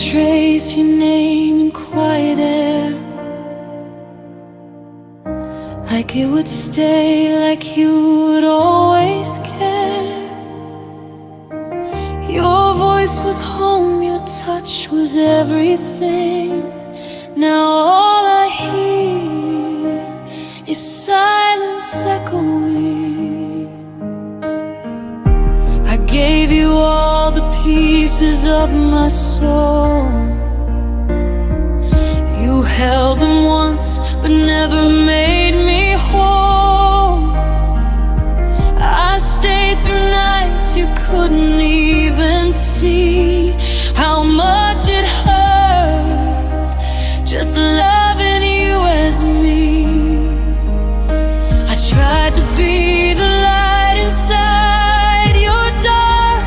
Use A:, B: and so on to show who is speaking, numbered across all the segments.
A: trace your name in quiet air, like it would stay, like you would always care. Your voice was home, your touch was everything. Now all I hear is silence echoing. I gave you all the pieces of my soul. You held them once, but never made me whole. I stayed through nights you couldn't even see. How much it hurt, just loving you as me. I tried to be the light inside your dark,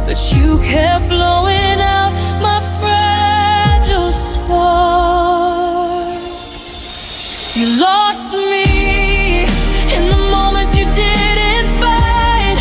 A: but you kept blowing out my fragile spark. You lost me in the moments you didn't fight,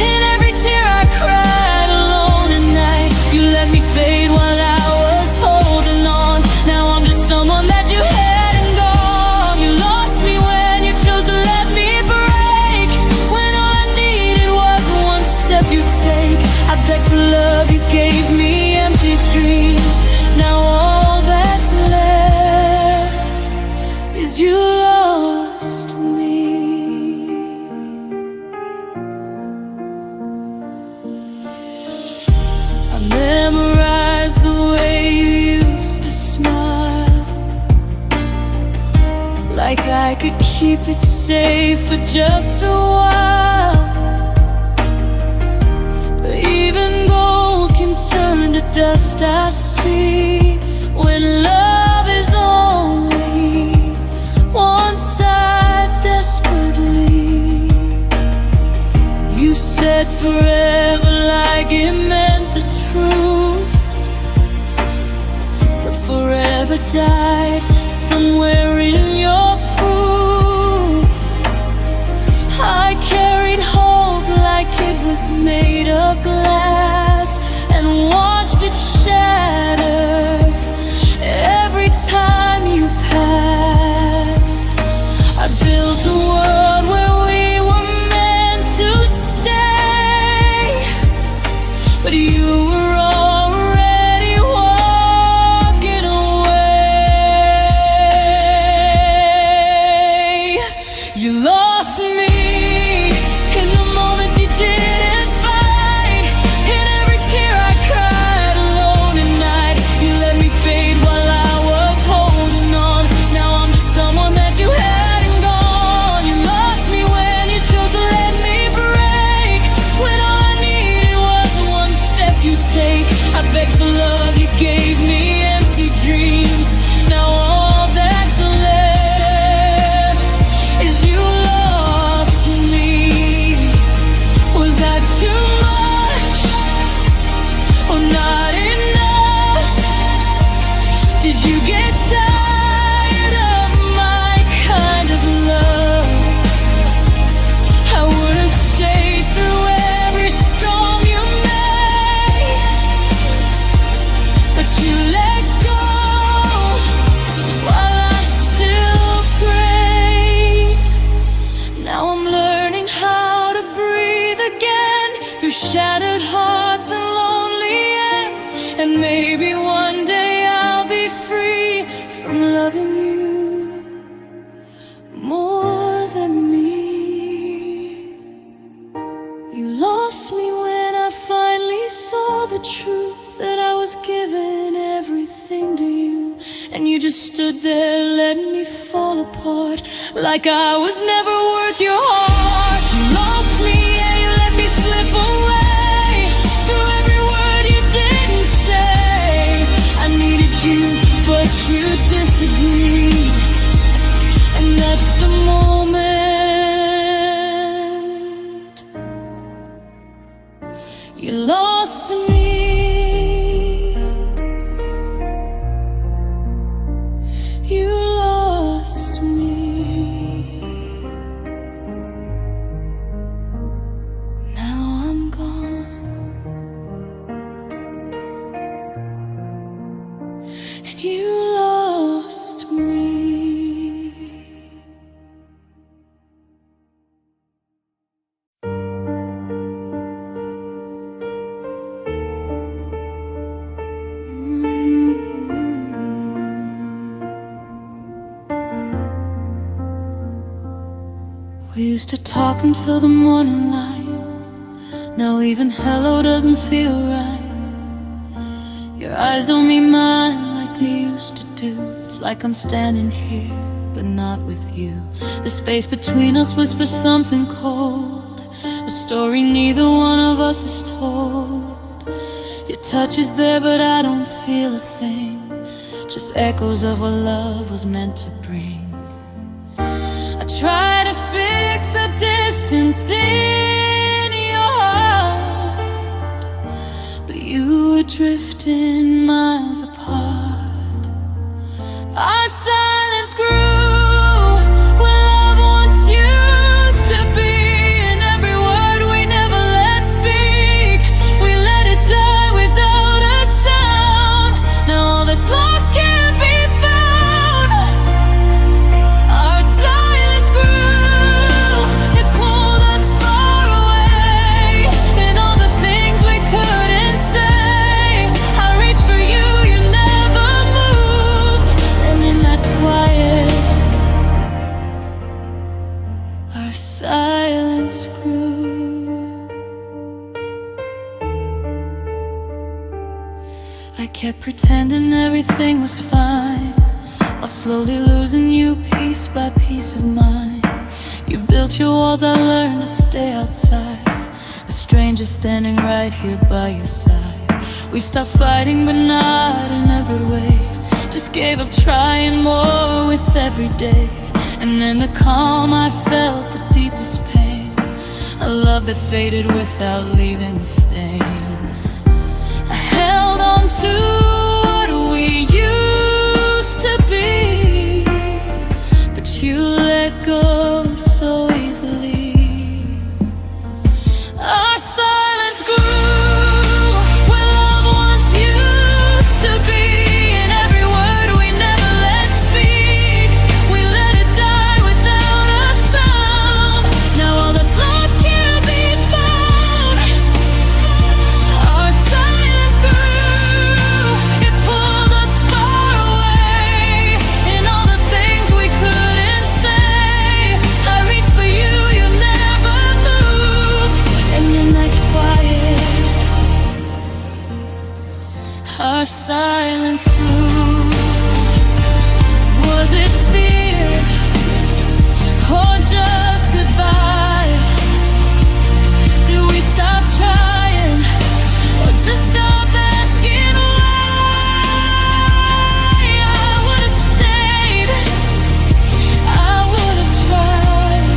A: in every tear I cried alone at night. You let me fade while I was holding on. Now I'm just someone that you had and gone. You lost me when you chose to let me break, when all I needed was one step you take. I begged for love, you gave me empty dreams. Now all that's left is you lost me. I memorized the way you used to smile, like I could keep it safe for just a while. But even gold can turn to dust, I see, when love is only one side desperately. You said forever like it meant the truth, but forever died somewhere in your proof. I carried hope like it was made of glass, and watched it shatter every time you passed. I built a world where we were meant to stay, but you were already walking away. You lost me in the moments you didn't fight, in every tear I cried alone at night. You let me fade while I was holding on. Now I'm just someone that you had and gone. You lost me when you chose to let me break, when all I needed was one step you take. I begged for love, you gave me empty dreams. Now all that's left is you lost me. Was that too much or not enough? Did you get tired of my kind of love? I would have stayed through every storm you made, but you let go while I still prayed. Now I'm learning how to breathe again through shattered hearts and lonely ends, and maybe one day I'll be free from loving you more than me. You lost me when I finally saw the truth, that I was giving everything to you, and you just stood there letting me fall apart, like I was never worth your heart. You lost me, yeah, you let me slip away through every word you didn't say. I needed you, but you disagreed, and that's the moment you lost me. You lost me. you lost me. We used to talk until the morning light. Now even hello doesn't feel right. Your eyes don't meet mine like they used to do. It's like I'm standing here, but not with you. The space between us whispers something cold, a story neither one of us has told. Your touch is there, but I don't feel a thing, just echoes of what love was meant to bring. I try to fix the distance in your heart, but you were drifting miles apart. Our silence grew when love once used to be, and every word we never let speak, we let it die without a sound. Now all that's lost can't be found. Our silence grew, it pulled us far away, and all the things we couldn't say. I reached for you, you never moved, and in that quiet, our silence grew. I kept pretending everything was fine, while slowly losing you piece by piece of mine. You built your walls, I learned to stay outside, a stranger standing right here by your side. We stopped fighting, but not in a good way, just gave up trying more with every day. And in the calm I felt the deepest pain, a love that faded without leaving a stain. I held on to what we used to be, but you let go so easily. Our silence grew when love once used to be, and every word we never let speak, we let it die without a sound. Now all that's lost can't be found. Our silence grew, it pulled us far away, and all the things we couldn't say. I reached for you, you never moved, and in that quiet, our silence grew. Was it fear or just goodbye? Did we stop trying or just stop asking why? I would have stayed, I would have tried,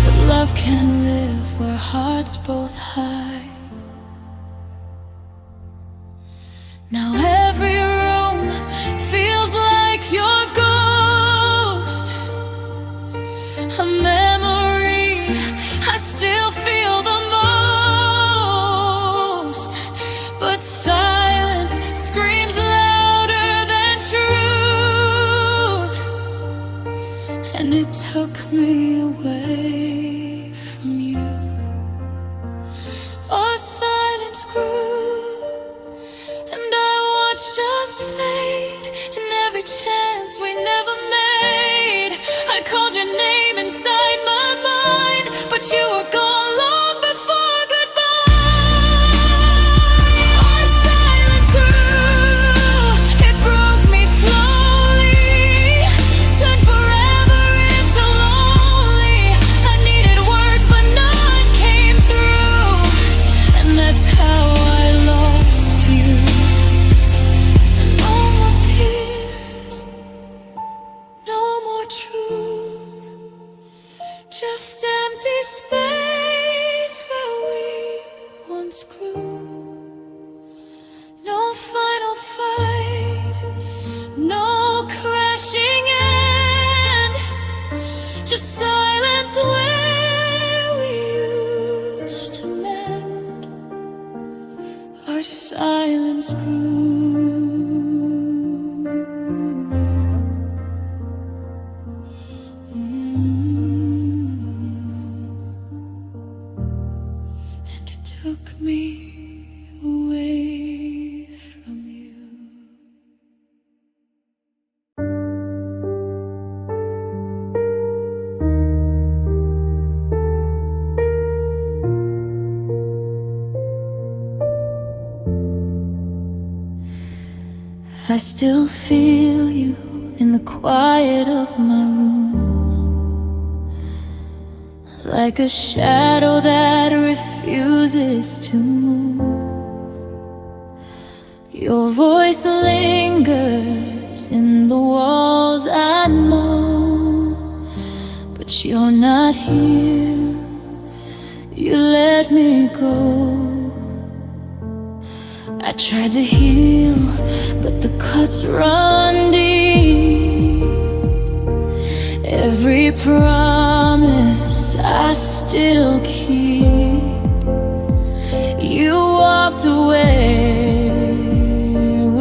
A: but love can live where hearts both hide. Now every room feels like your ghost, a memory I still feel the most. But silence screams louder than truth, and it took me away from you. Our silence grew, and I watched us fade, and every chance we never made, I called your name inside my mind, but you were gone long before goodbye. Our silence grew, it broke me slowly, turned forever into lonely. I needed words, but none came through, and that's how I lost you. No more tears, no more truth, just empty space where we once grew. No final fight, no crashing end, just silence where we used to mend. Our silence grew. I still feel you in the quiet of my room, like a shadow that refuses to move. Your voice lingers in the walls I know, but you're not here. You let me go. I tried to heal, but the cuts run deep. Every promise I still keep. You walked away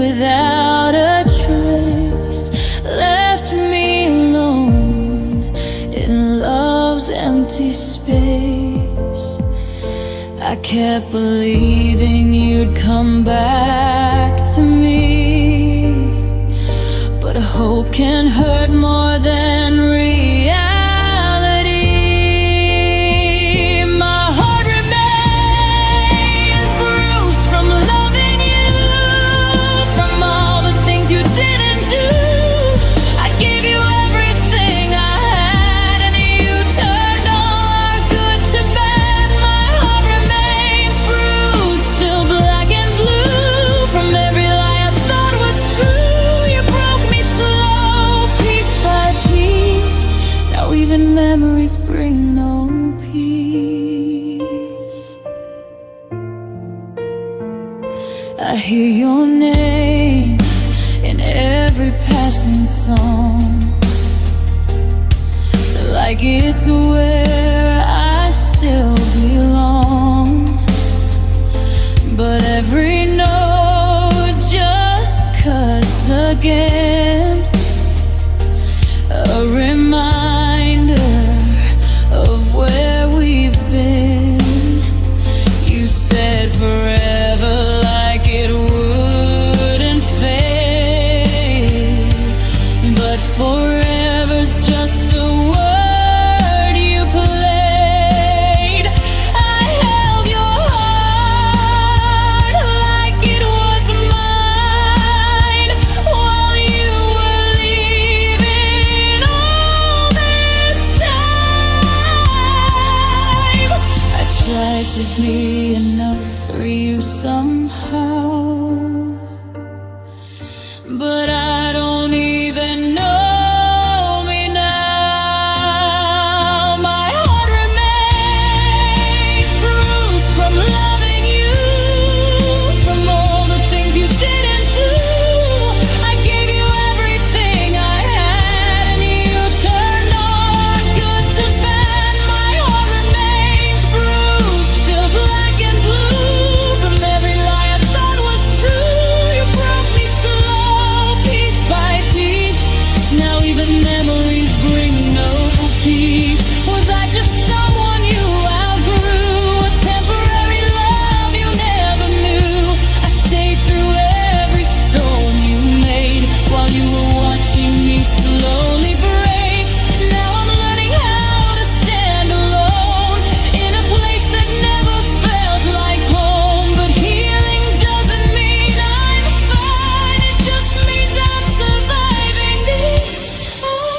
A: without a trace, left me alone in love's empty space. I kept believing you'd come back to me, but hope can hurt more than reality. My heart remains bruised from loving you, from all the things you didn't do. I gave you everything I had, and you turned all our good to bad. My heart remains bruised, still black and blue, from every lie I thought was true. You broke me slow, piece by piece. Now even memories bring no peace. I hear your name in every passing song, like it's where I still belong. But every note just cuts again, a reminder of where we've been. You said forever like it wouldn't fade, but forever's just a word you played. I held your heart like it was mine while you were leaving all this time. I tried to be enough for you somehow, but I don't even know me now. My heart remains bruised from loving you, from all the things you didn't do. I gave you everything I had, and you turned all good to bad. My heart remains bruised, still black and blue, from every lie I thought was true. You broke me slow, piece by piece. Now even memories bring no peace. Was I just someone you outgrew, a temporary love you never knew? I stayed through every storm you made while you were watching me slowly break. Now I'm learning how to stand alone in a place that never felt like home. But healing doesn't mean I'm fine, it just means I'm surviving this time.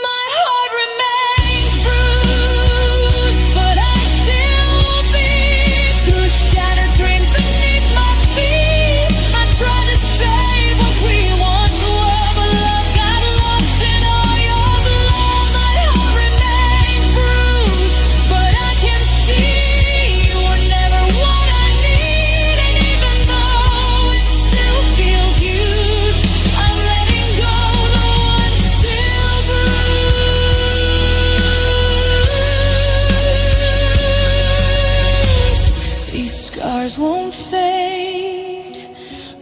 A: My heart remains bruised, but I still will beat through shattered dreams beneath my feet. I tried to save what we once were, but love got lost in all your blood. My heart remains bruised, but I can see you were never what I need. And even though it still feels used, I'm letting go, though I'm still bruised. These scars won't fade,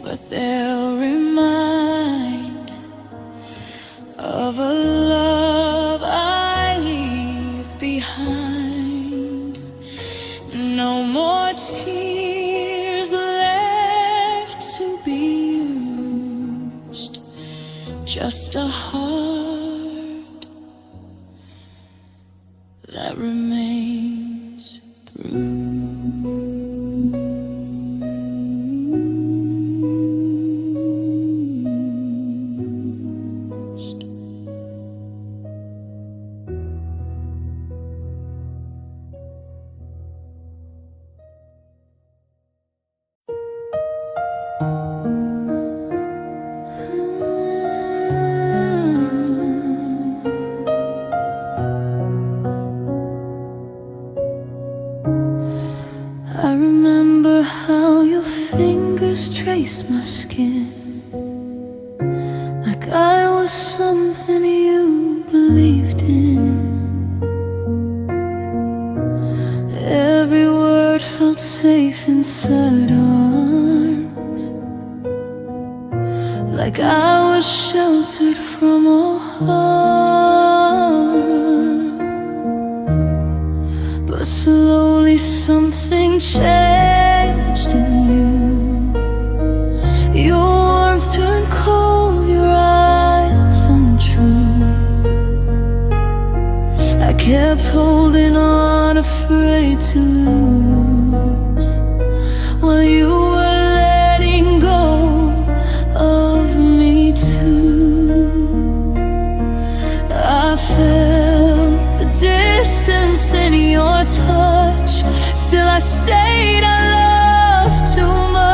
A: but they'll remind of a love I leave behind. No more tears left to be used, just a heart that remains bruised. erase my skin, like I was something you believed in. Every word felt safe inside arms, like I was sheltered from all harm. But slowly something changed in you. Your warmth turned cold, your eyes untrue. I kept holding on, afraid to lose, while you were letting go of me too. I felt the distance in your touch, still I stayed. I loved too much.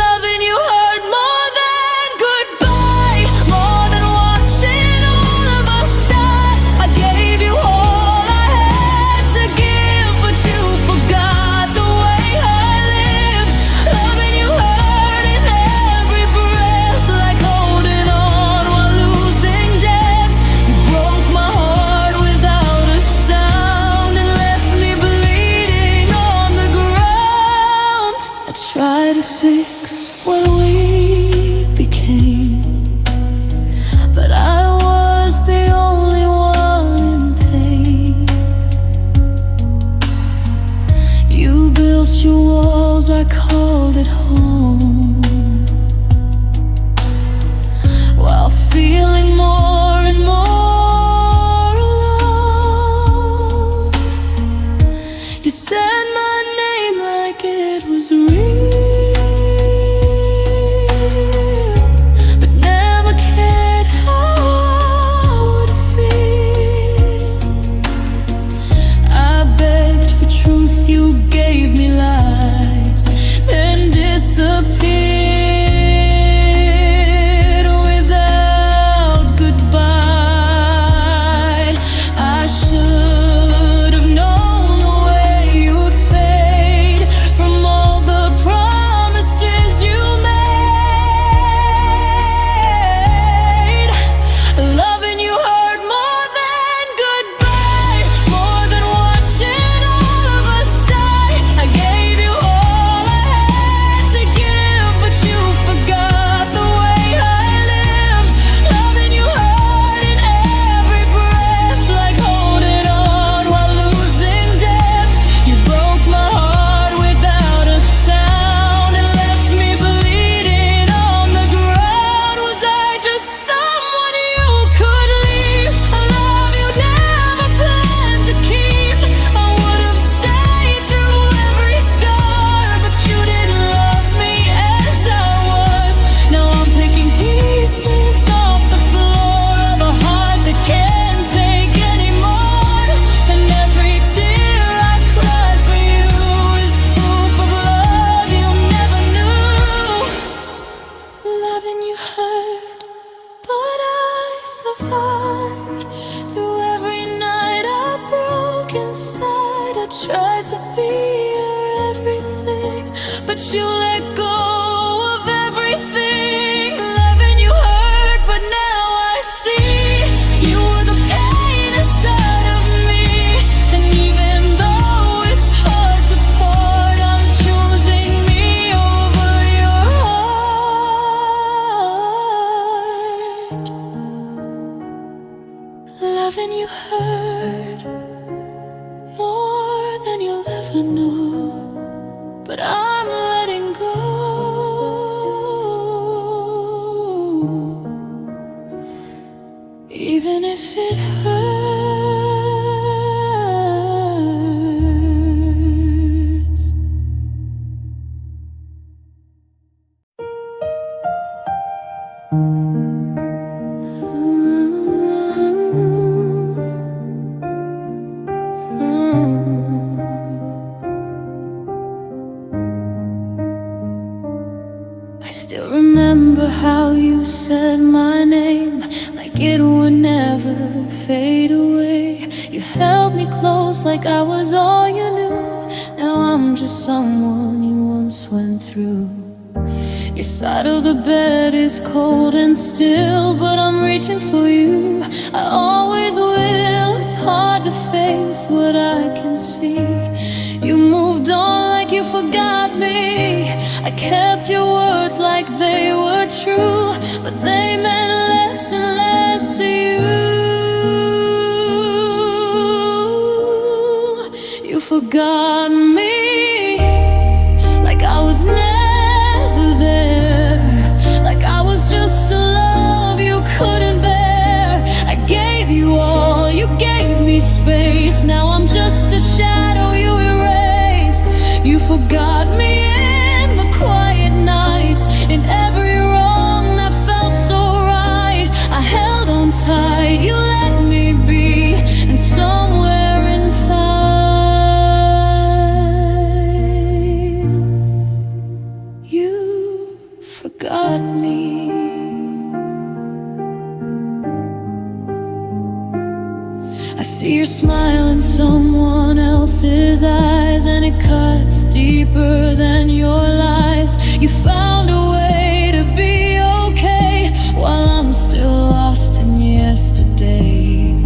A: Loving you hurt more than goodbye, more than watching all of us die. I gave you all I had to give, but you forgot the way I lived. Loving you hurt in every breath, like holding on while losing depth. You broke my heart without a sound and left me bleeding on the ground. I tried to fix what we became, but I was the only one in pain. You built your walls, I called it home, while feeling more and more alone. You said my name like it was real, but never cared how I would feel. I begged for truth, you gave me lies, then disappeared without goodbye. I should have known the way you'd fade from all the promises you made. Loving you hurt more than goodbye, more than watching all of us die. I gave you all I had to give, but you forgot the way I lived. Loving you hurt in every breath, like holding on while losing depth. You broke my heart without a sound and left me bleeding on the ground. Was I just someone you could leave? A love you never planned to keep. I would have stayed through every scar, but you didn't love me as I was. Now I'm picking pieces off the floor of a heart that can't take anymore. And every tear I cried for you is proof of love you never knew. Loving you hurt, but I survived. Through every night I broke inside. I tried to be your everything, but you let go of everything. Loving you hurt, but now I see you were the pain inside of me. And even though it's hard to part, I'm choosing me over your heart. Loving you hurt more than you'll ever know, but I'm letting go. Even if it hurts. I still remember how you said my name, like it would never fade away. You held me close like I was all you knew. Now I'm just someone you once went through. Your side of the bed is cold and still, but I'm reaching for you. I always will. It's hard to face what I can see. You moved on like you forgot me. I kept your words like they were true, but they meant less and less to you. You forgot me like I was never there, like I was just a love you couldn't bear. I gave you all, you gave me space. Now I'm just a shadow you erased. You forgot me in the quiet nights, in every wrong that felt so right. I held on tight, you let me be, and somewhere in time you forgot me. I see your smile in someone else's eyes, and it cuts deeper than your lies. You found a way to be okay while I'm still lost in yesterday.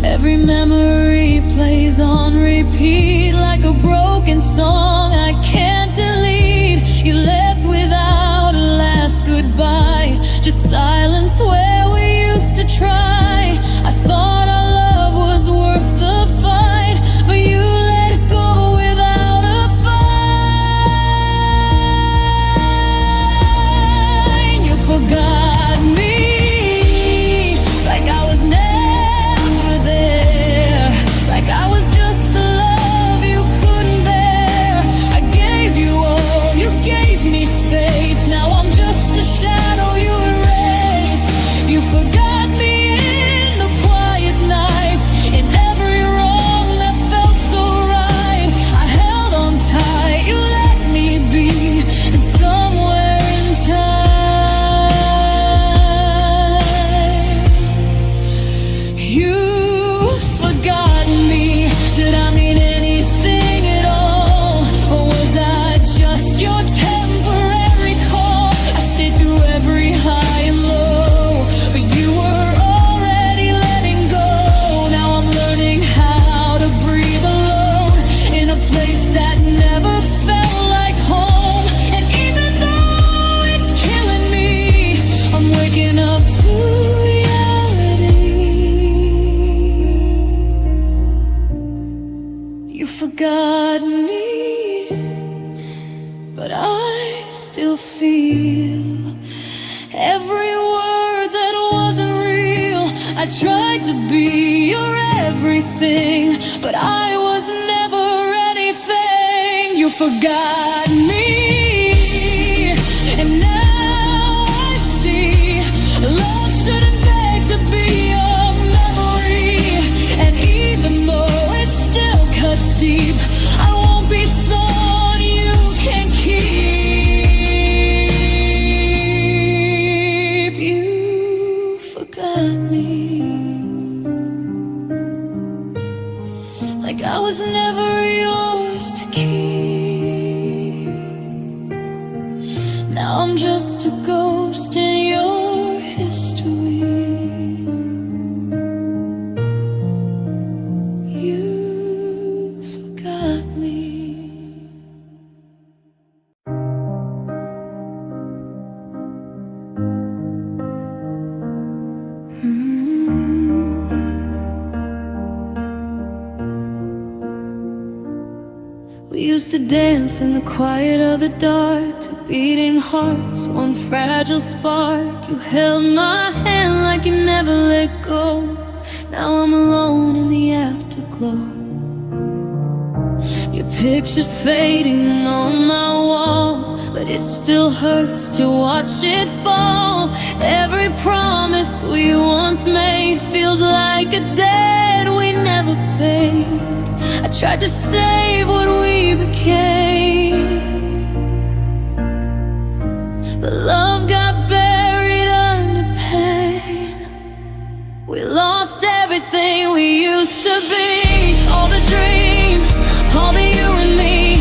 A: Every memory plays on repeat like a broken song I can't delete. You left without a last goodbye, just silence where we used to try. I thought our love was worth the fight, but you let it go without a fight. You forgot me like I was never there, like I was just a love you couldn't bear. I gave you all, you gave me space. Now I'm just a shadow you erased. You forgot me in the quiet nights, in every wrong that felt so right. I held on tight, you let me be, and somewhere in time you forgot me. Did I mean anything at all, or was I just your temporary call? I stayed through every high and low, but you were already letting go. Now I'm learning how to breathe alone in a place that never felt like home. And even though it's killing me, I'm waking up to reality. You forgot me, but I still feel every word that wasn't real. I tried to be your everything, but I was never anything. You forgot me, and now I see love shouldn't beg to be your memory. And even though it still cuts deep, I won't be someone you can keep. You forgot me like I was never yours to keep. Now I'm just a ghost in your history. You forgot me. We used to dance in the quiet of the dark to beating hearts, one fragile spark. You held my hand like you never let go. Now I'm alone in the afterglow. Your picture's fading on my wall, but it still hurts to watch it fall. Every promise we once made feels like a debt we never paid. I tried to save what we became, but love got buried under pain. We lost everything we used to be, all the dreams, all the you and me.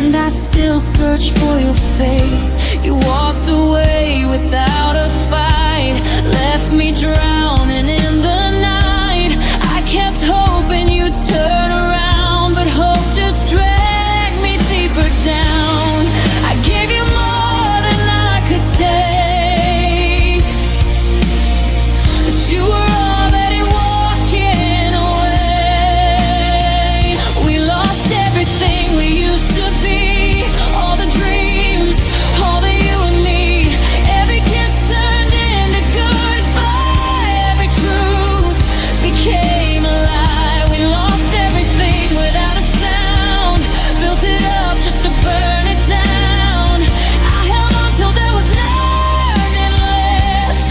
A: and I still search for your face. You walked away without a fight, left me drowning in the night. I kept hoping you'd turn around, but hope just dragged me deeper down. I gave you more than I could take, but you were already walking away. We lost everything we used to be, all the dreams, all the you and me. Every kiss turned into goodbye, every truth became a lie. We lost everything without a sound, built it up just to burn it down. I held on till there was nothing left.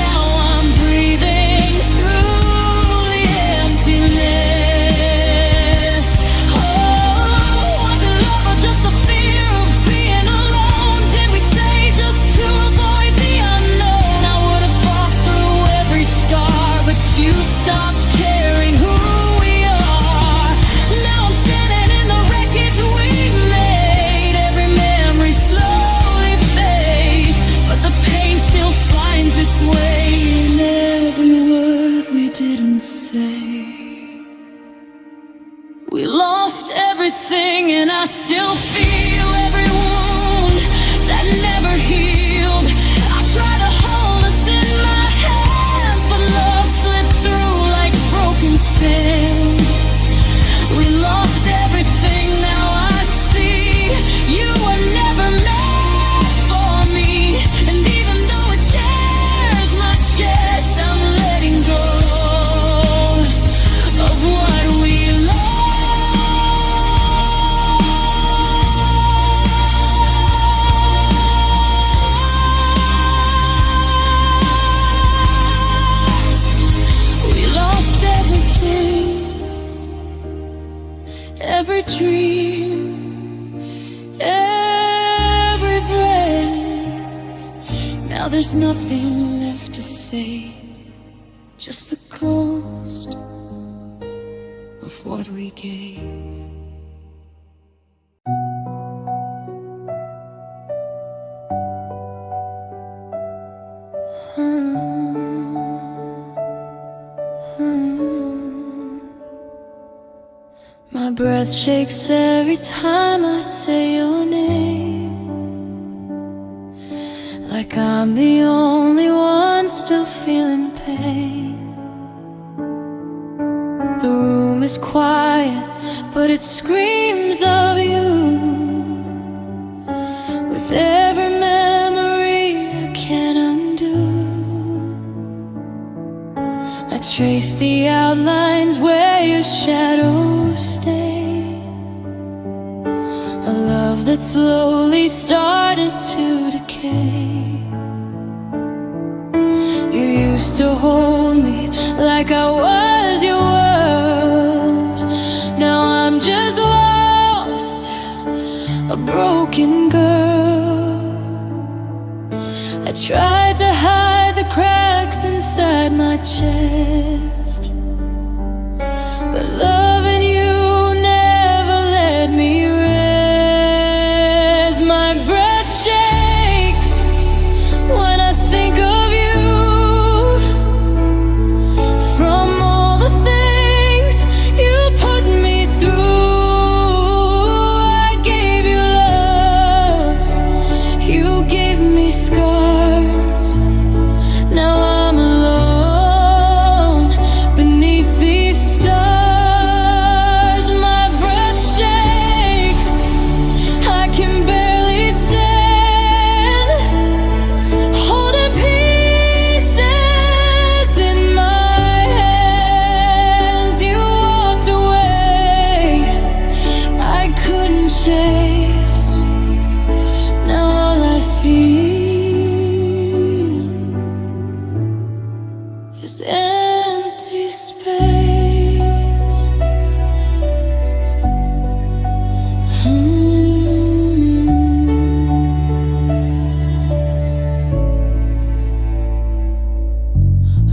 A: Now I'm breathing through the emptiness. Oh, was it love or just the fear of being alone? Did we stay just to avoid the unknown? I would have fought through every scar, but you stopped caring who we are. Now I'm standing in the wreckage we made. Every memory slowly fades, but the pain still finds its way in every word we didn't say. We lost everything, and I still feel every wound that never healed. I try to hold us in my hands, but love slipped through like broken sand. We lost everything, now I see you were never meant for me. And even though it tears my chest, I'm letting go of what we lost. We lost everything, every dream, every breath. Now there's nothing left to say, just the cost of what we gave. My breath shakes every time I say your name, like I'm the only one still feeling pain. The room is quiet, but it screams of you. With every memory I can't undo, I trace the outlines where your shadows stay. A love that slowly started to decay. You used to hold me like I was your world. Now I'm just lost, a broken girl. I tried to hide the cracks inside my chest, but loving you never let me rest. My breath shakes when I think of you. From all the things you put me through, I gave you love, you gave me scars. Now I'm alone beneath these stars. My breath shakes, I can barely stand, holding pieces in my hands. You walked away, I couldn't chase. Now all I feel is empty space.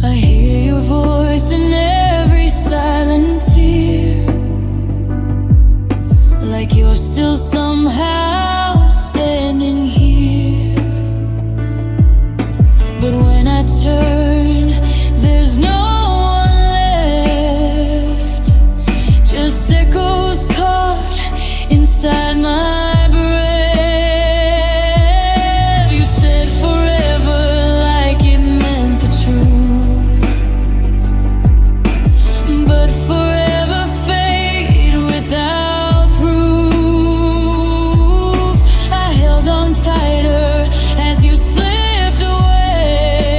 A: I hear your voice in every silent tear, like you're still somehow standing here. But when I turn, there's no one left, just echoes caught inside my breath. You said forever like it meant the truth, but forever fade without proof. I held on tighter as you slipped away,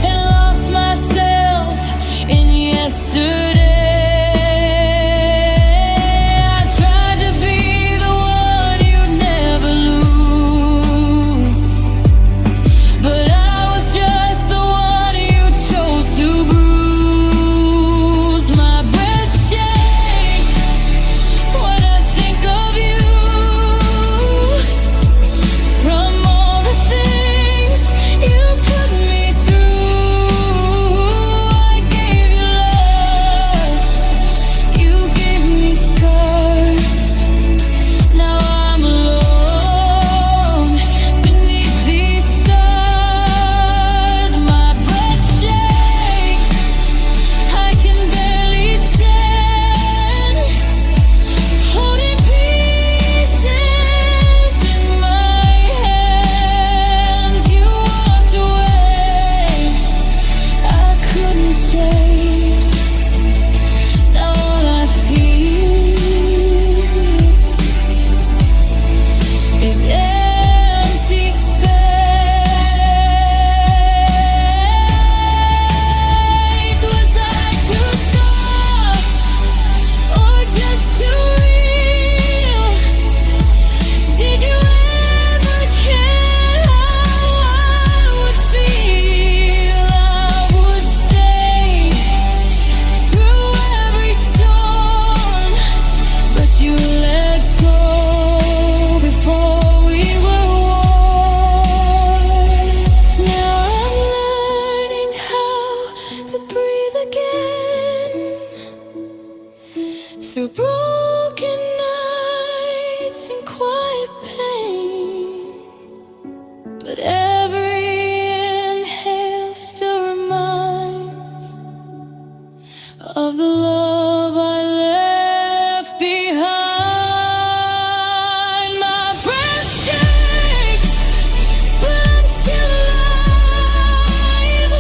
A: and lost myself in yesterday. Through broken nights and quiet pain, but every inhale still reminds of the love I left behind. My breath shakes, but I'm still alive.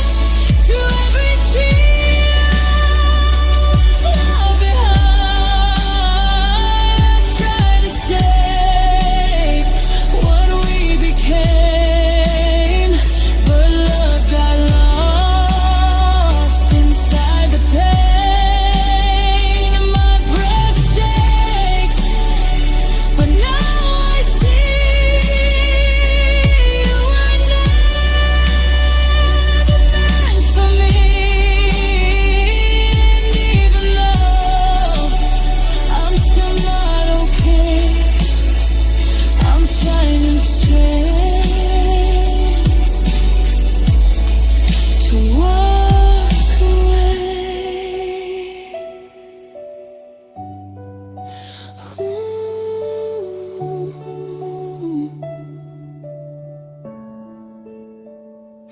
A: Through every tear I've left behind, I try to save what we became, but love got lost inside the pain. And my breath shakes, but now I see you were never meant for me. And even though I'm still not okay, I'm finding strength to walk away.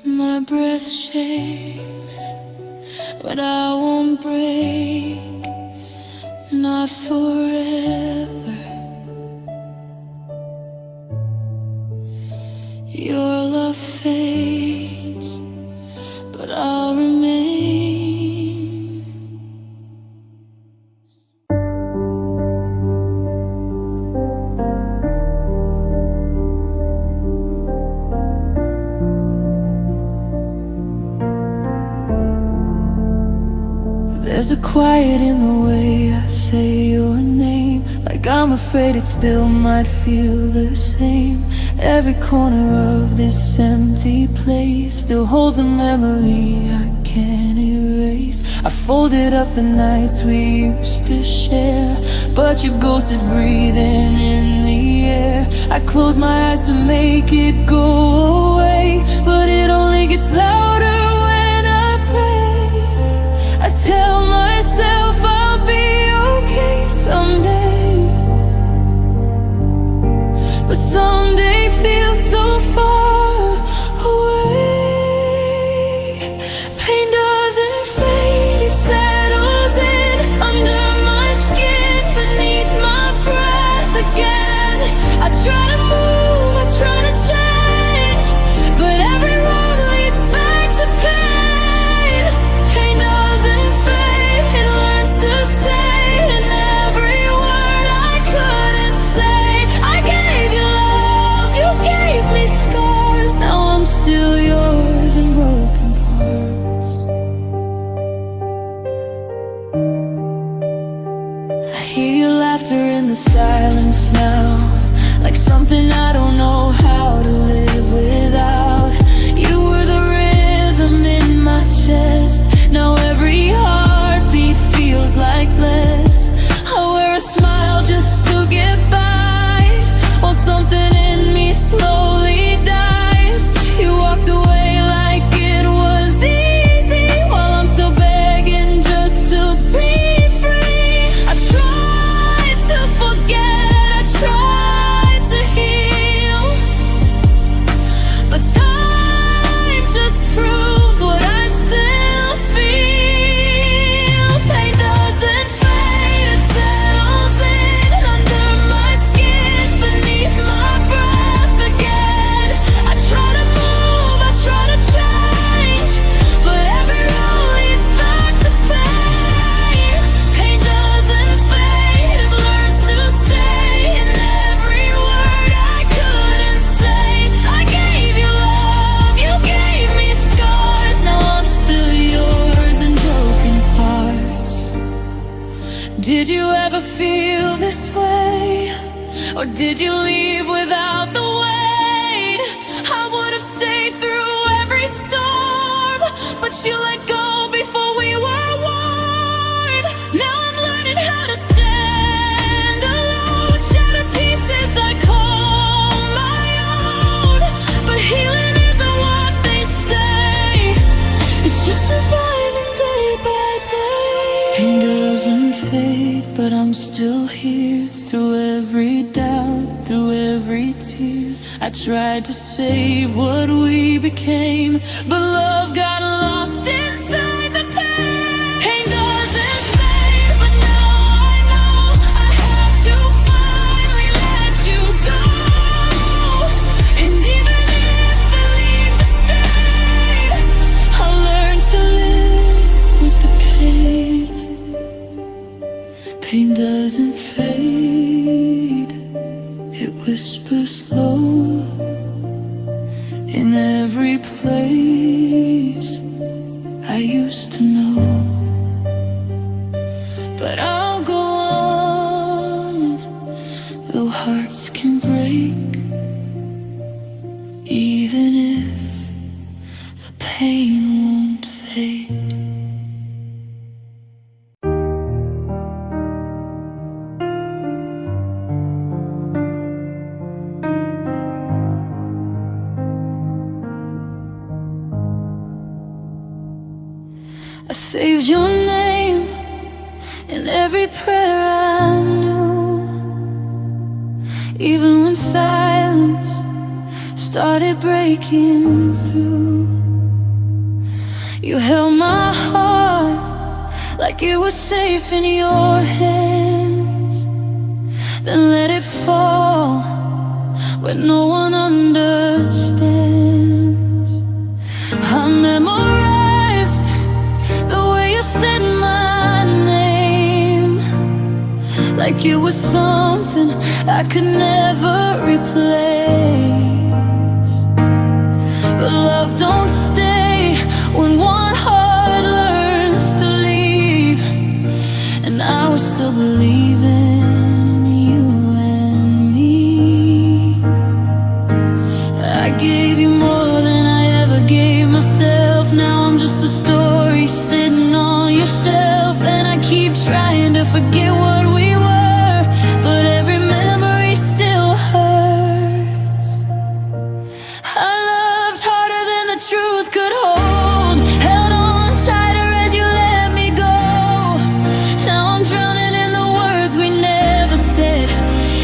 A: My breath shakes, but I won't break, not forever. Your love fades, but I'll remain. There's a quiet in the way I say your name, like I'm afraid it still might feel the same. Every corner of this empty place still holds a memory I can't erase. I folded up the nights we used to share, but your ghost is breathing in the air. I close my eyes to make it go away, but it only gets louder when I pray. I tell myself I'll be okay someday. laughter in the silence now, like something I don't know how to live without. You were the rhythm in my chest. Now every heartbeat feels like less. I wear a smile just to get by, while something in me slowly dies. You walked away like it was easy, while I'm still begging just to be free. I tried to forget, I tried to heal, but time just proves what I still feel. Pain doesn't fade, it settles in under my skin, beneath my breath again. I try to move, I try to change, but every road leads back to pain. Pain doesn't fade, it learns to stay in every word I couldn't say. I gave you love, you gave me scars. Now I'm still yours in broken parts. Did you ever feel this way? Or did you leave without the weight? I would have stayed through every storm, but you let go before we were worn. Now I'm learning how to stand alone. Shattered pieces I call my own, but healing isn't what they say. It's just surviving day by day. Pain doesn't fade, but I'm still here through every doubt, through every tear. I tried to save what we became, but love got lost inside the pain. Pain doesn't fade, but now I know I have to finally let you go. And even if it leaves a stain, I'll learn to live with the pain. Pain doesn't fade, it whispers low in every place I used to know. But I'll go on, though hearts can break, even if the pain won't fade. I saved your name in every prayer I knew, even when silence started breaking through. You held my heart like it was safe in your hands, then let it fall where no one understands. I memorized the way you said my name, like it was something I could never replace. But love don't stay when one heart learns to leave, and I was still believing in you and me. I gave you more than I ever gave myself. Now I'm just a story sitting on your shelf, and I keep trying to forget what we were, but every memory still hurts. I loved harder than the truth could hold, held on tighter as you let me go. Now I'm drowning in the words we never said,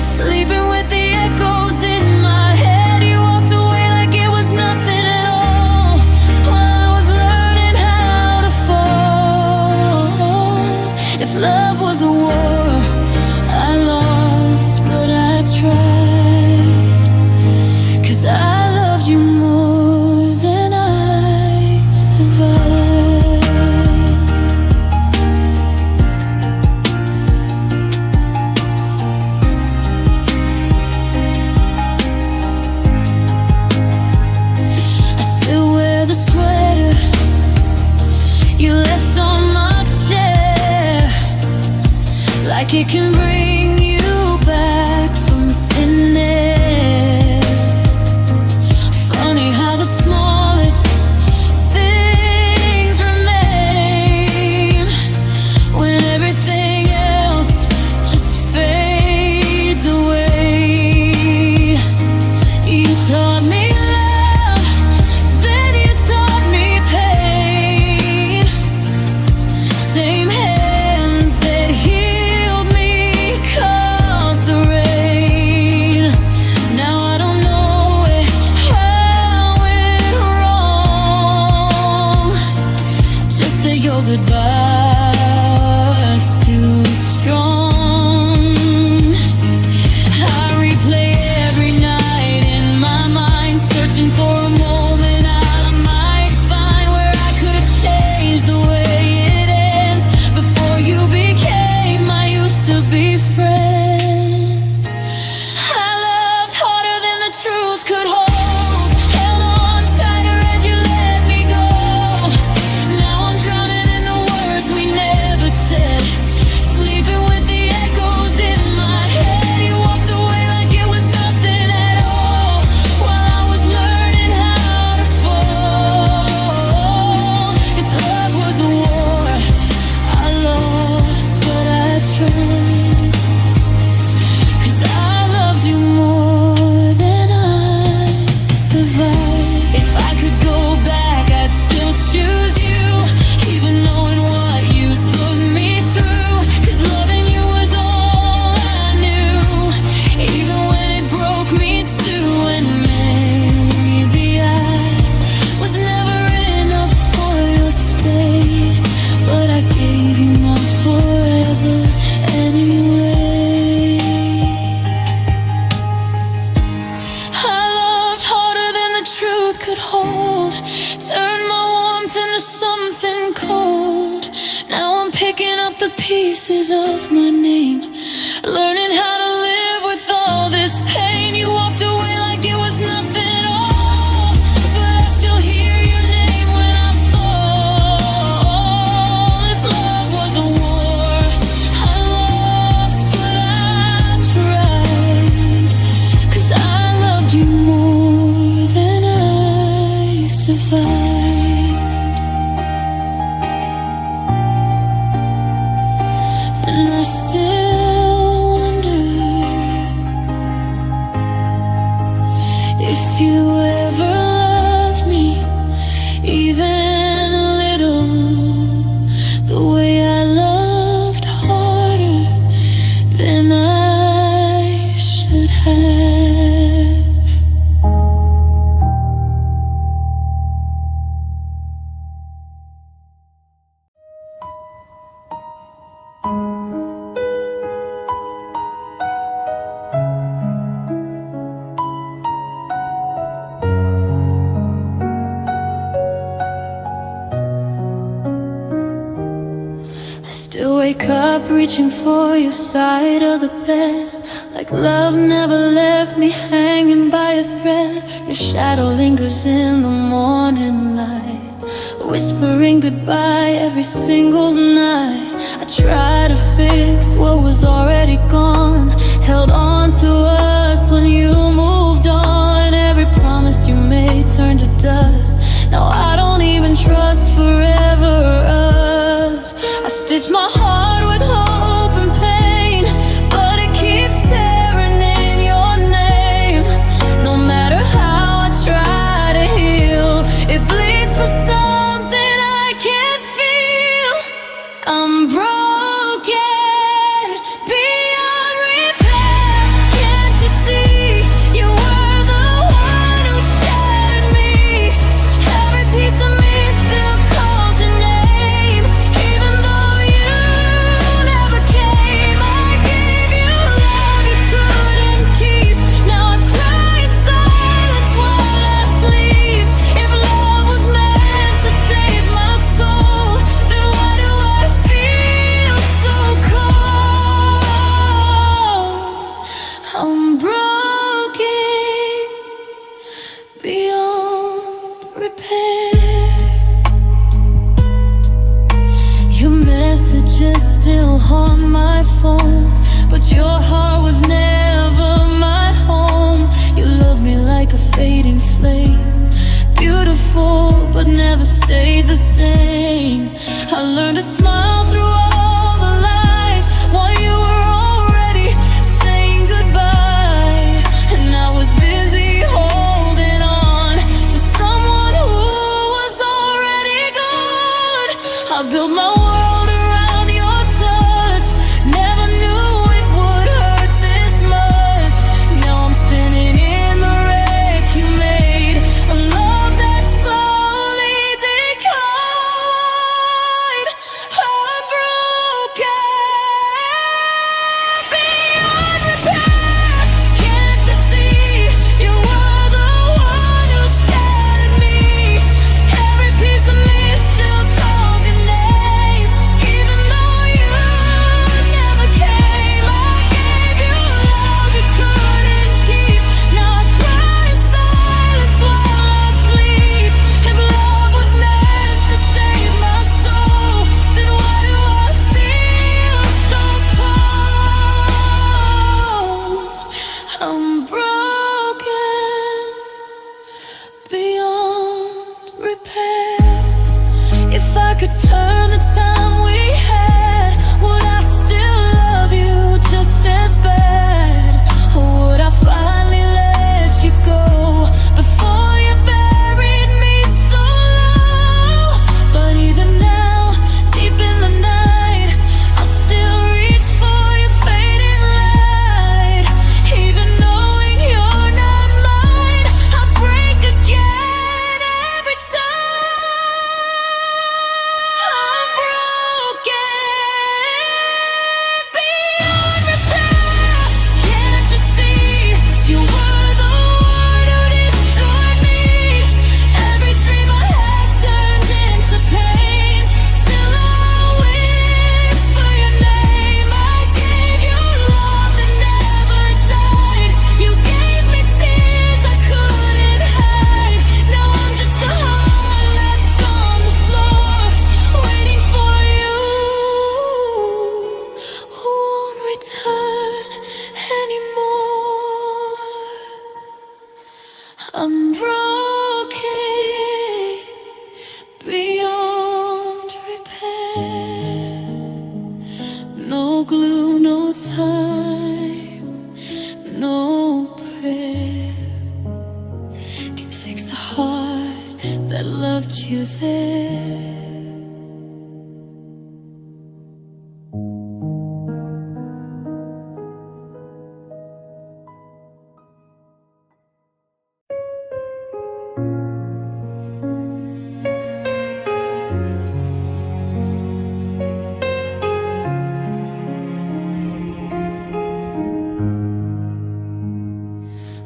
A: sleeping with the echoes in my head. You walked away like it was nothing at all, while I was learning how to fall. If love was a war, I lost, but I tried, 'cause I loved you more than I survived. I still wear the sweater you left on my chair, like it can bring you pieces of my name, learning how to live with all this pain. You walked away like it was nothing at all, but I still hear your name when I fall. If love was a war, I lost, but I tried, 'cause I loved you more than I survived. And I still wonder if you ever loved me, even a little, the way I loved harder than I should have. I still wake up reaching for your side of the bed, like love never left me hanging by a thread. Your shadow lingers in the morning light, whispering goodbye every single night. I try to fix what was already gone, held on to us when you moved on. Every promise you made turned to dust. Now I don't even trust forever us. I stitch my heart with hope and pain, but it keeps tearing in your name. No matter how I try to heal, it bleeds for something I can't feel. I'm broken beyond repair. Can't you see? You were the one who shattered me. Every piece of me still calls your name, even though you never came. I gave you love you couldn't keep. Now I cry in silence while I sleep. If love was meant to save my soul, then why do I feel so cold? I'm broken beyond repair. Your messages still haunt my phone, but your heart was never my home. You love me like a fading flame, beautiful but never stayed the same. I learned to smile through all the lies while you were already saying goodbye, and I was busy holding on to someone who was already gone. I built my world around your touch, never knew it would hurt this much. Now I'm standing in the wreck you made, a love that slowly declined. Oh,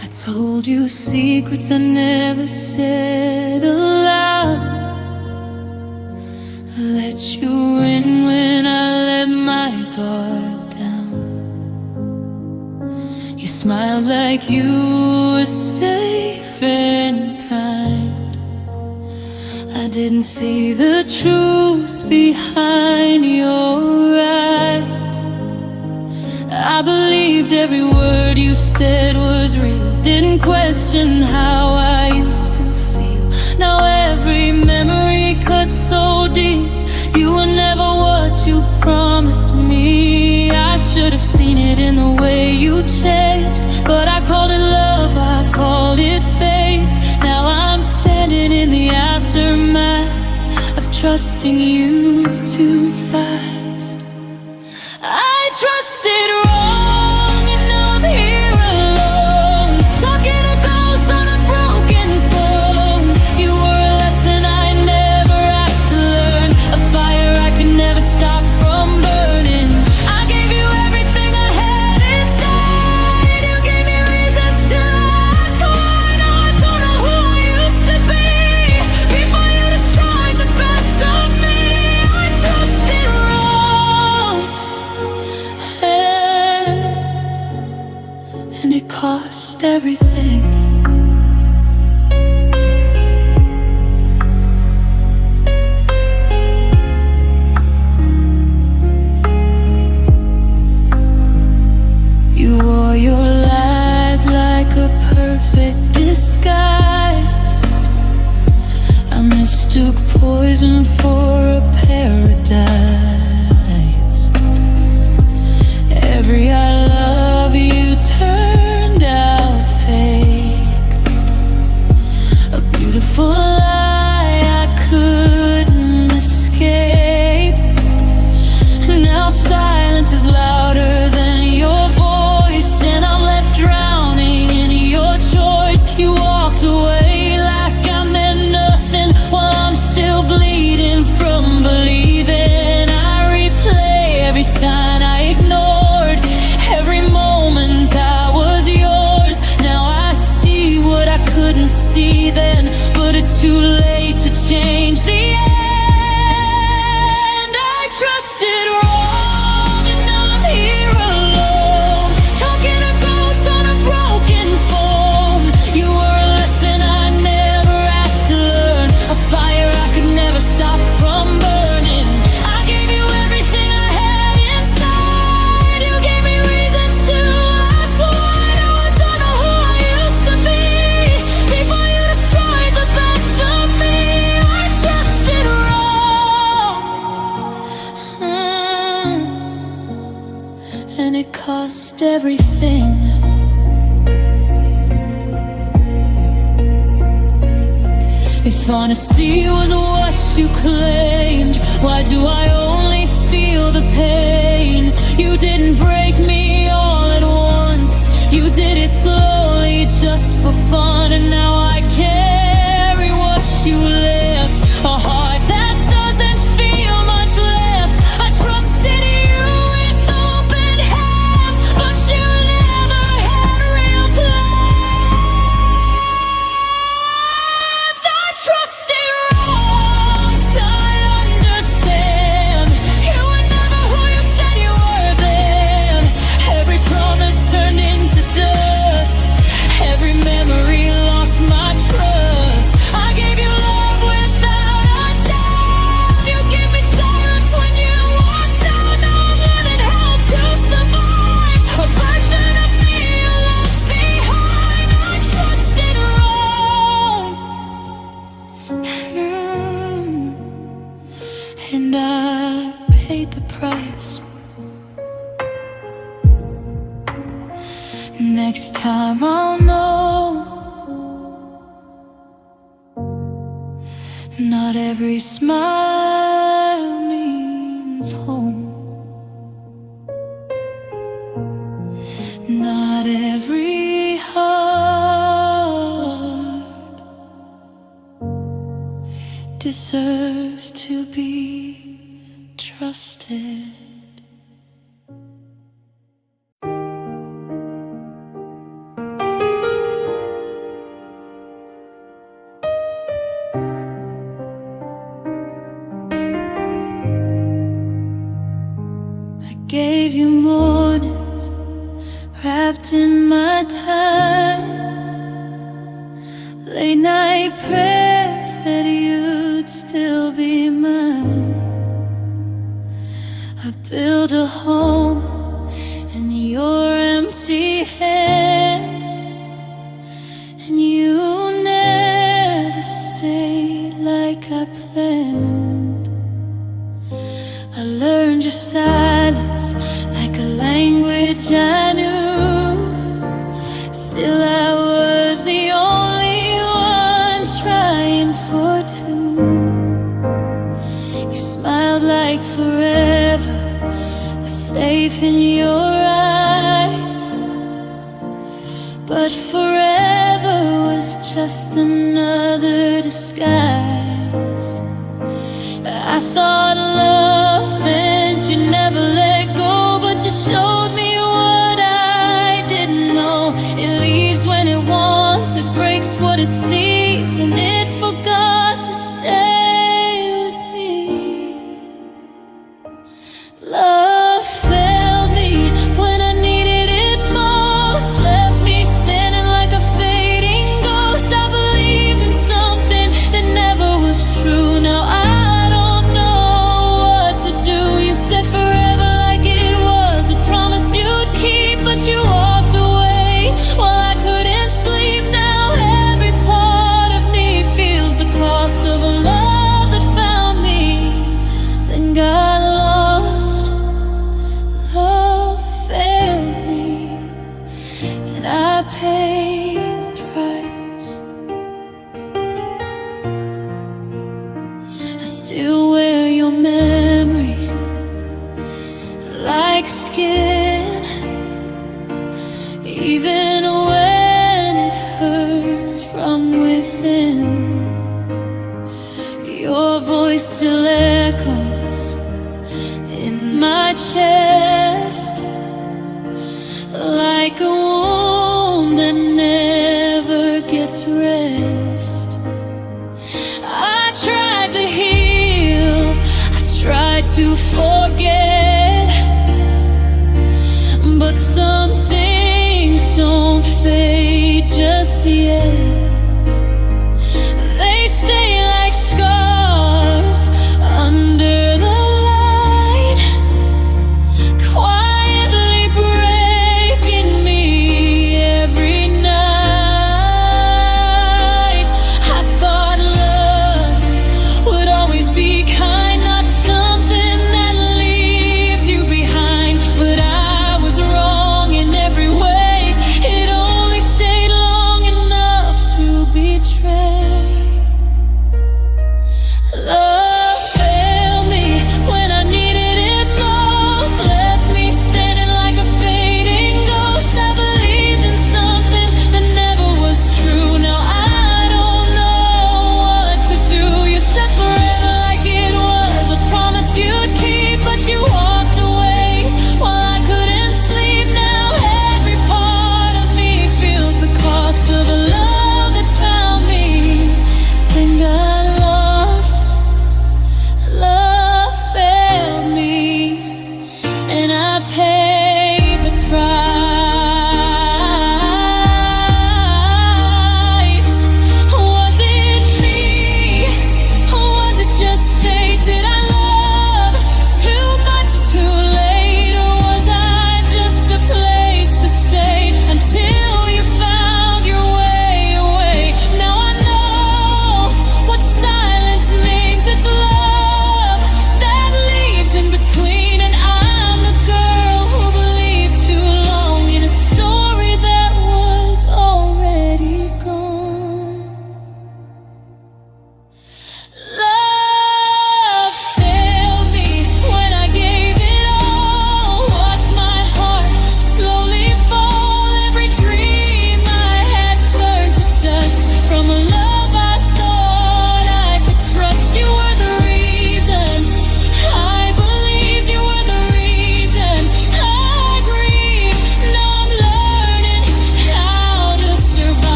A: I told you secrets I never said aloud. I let you in when I let my guard down. You smiled like you were safe and kind. I didn't see the truth behind your eyes. I believed every word you said was real. Didn't question how I used to feel. Now every memory cuts so deep. You were never what you promised me. I should have seen it in the way you changed, but I called it love, I called it fate. Now I'm standing in the aftermath of trusting you too fast. I trusted wrong and now I'm here alone, talking to ghosts on a broken phone. You were a lesson I never asked to learn, a fire I could never stop from burning. I gave you everything I had inside. You gave me reasons to ask why. Now I don't know who I used to be. Before you destroyed the best of me, I trusted wrong, and it cost everything. You wore your lies like a perfect disguise. I mistook poison for a paradise. Every I love you turned out fake, a beautiful lie I couldn't escape. Now silence is louder than your voice, and I'm left drowning in your choice. You walked away like I meant nothing, while I'm still bleeding from believing. I replay every sign I ignored, every moment I was yours. Now I see what I couldn't see then, but it's too late to change the end. I trusted wrong and now I'm here alone, talking to ghosts on a broken phone. You were a lesson I never asked to learn, a fire I could never stop from burning. I gave you everything I had inside. You gave me reasons to ask why. Now I don't know who I used to be. Before you destroyed the best of me, I trusted wrong, and it cost everything. If honesty was what you claimed, why do I only feel the pain? You didn't break me all at once, you did it slowly just for fun. And now I carry what you left, a heart that doesn't feel much left. I trusted you with open hands, but you never had real plans. I trusted wrong, I understand. You were never who you said you were then. Every promise turned into dust, every memory lost my trust. I gave you love without a doubt. You gave me silence when you walked out. Now I'm learning how to survive, a version of me you left behind. I trusted wrong, and I paid the price. Next time I'll know, not every smile means home, not every heart deserves to be trusted. gave you mornings wrapped in my time, late night prayers that you'd still be mine. I built a home in your empty hands, and you never stayed like I planned. I learned your silence like a language I knew. Still I was the only one trying for two. You smiled like forever was safe in your eyes, but forever was just another disguise. I thought love meant you never let go, but you showed me what I didn't know. It leaves when it wants, it breaks what it sees, and it forgot to stay with me. Love failed me when I needed it most, left me standing like a fading ghost. I believed in something that never was true. Now I don't know what to do. You said forever like it was a promise you'd keep, but you walked away while I couldn't sleep. Now every part of me feels the cost of a love that found me, then got lost. Love failed me, and I paid the price. I still wear your memory like skin, even when it hurts from within. Your voice still echoes in my chest like a wound that never gets rest. I tried to heal, I tried to forget, but some things don't fade just yet. They stay like scars under the light, quietly breaking me every night. I thought love would always be kind, not something that leaves you behind, but I was wrong in every way. It only stayed long enough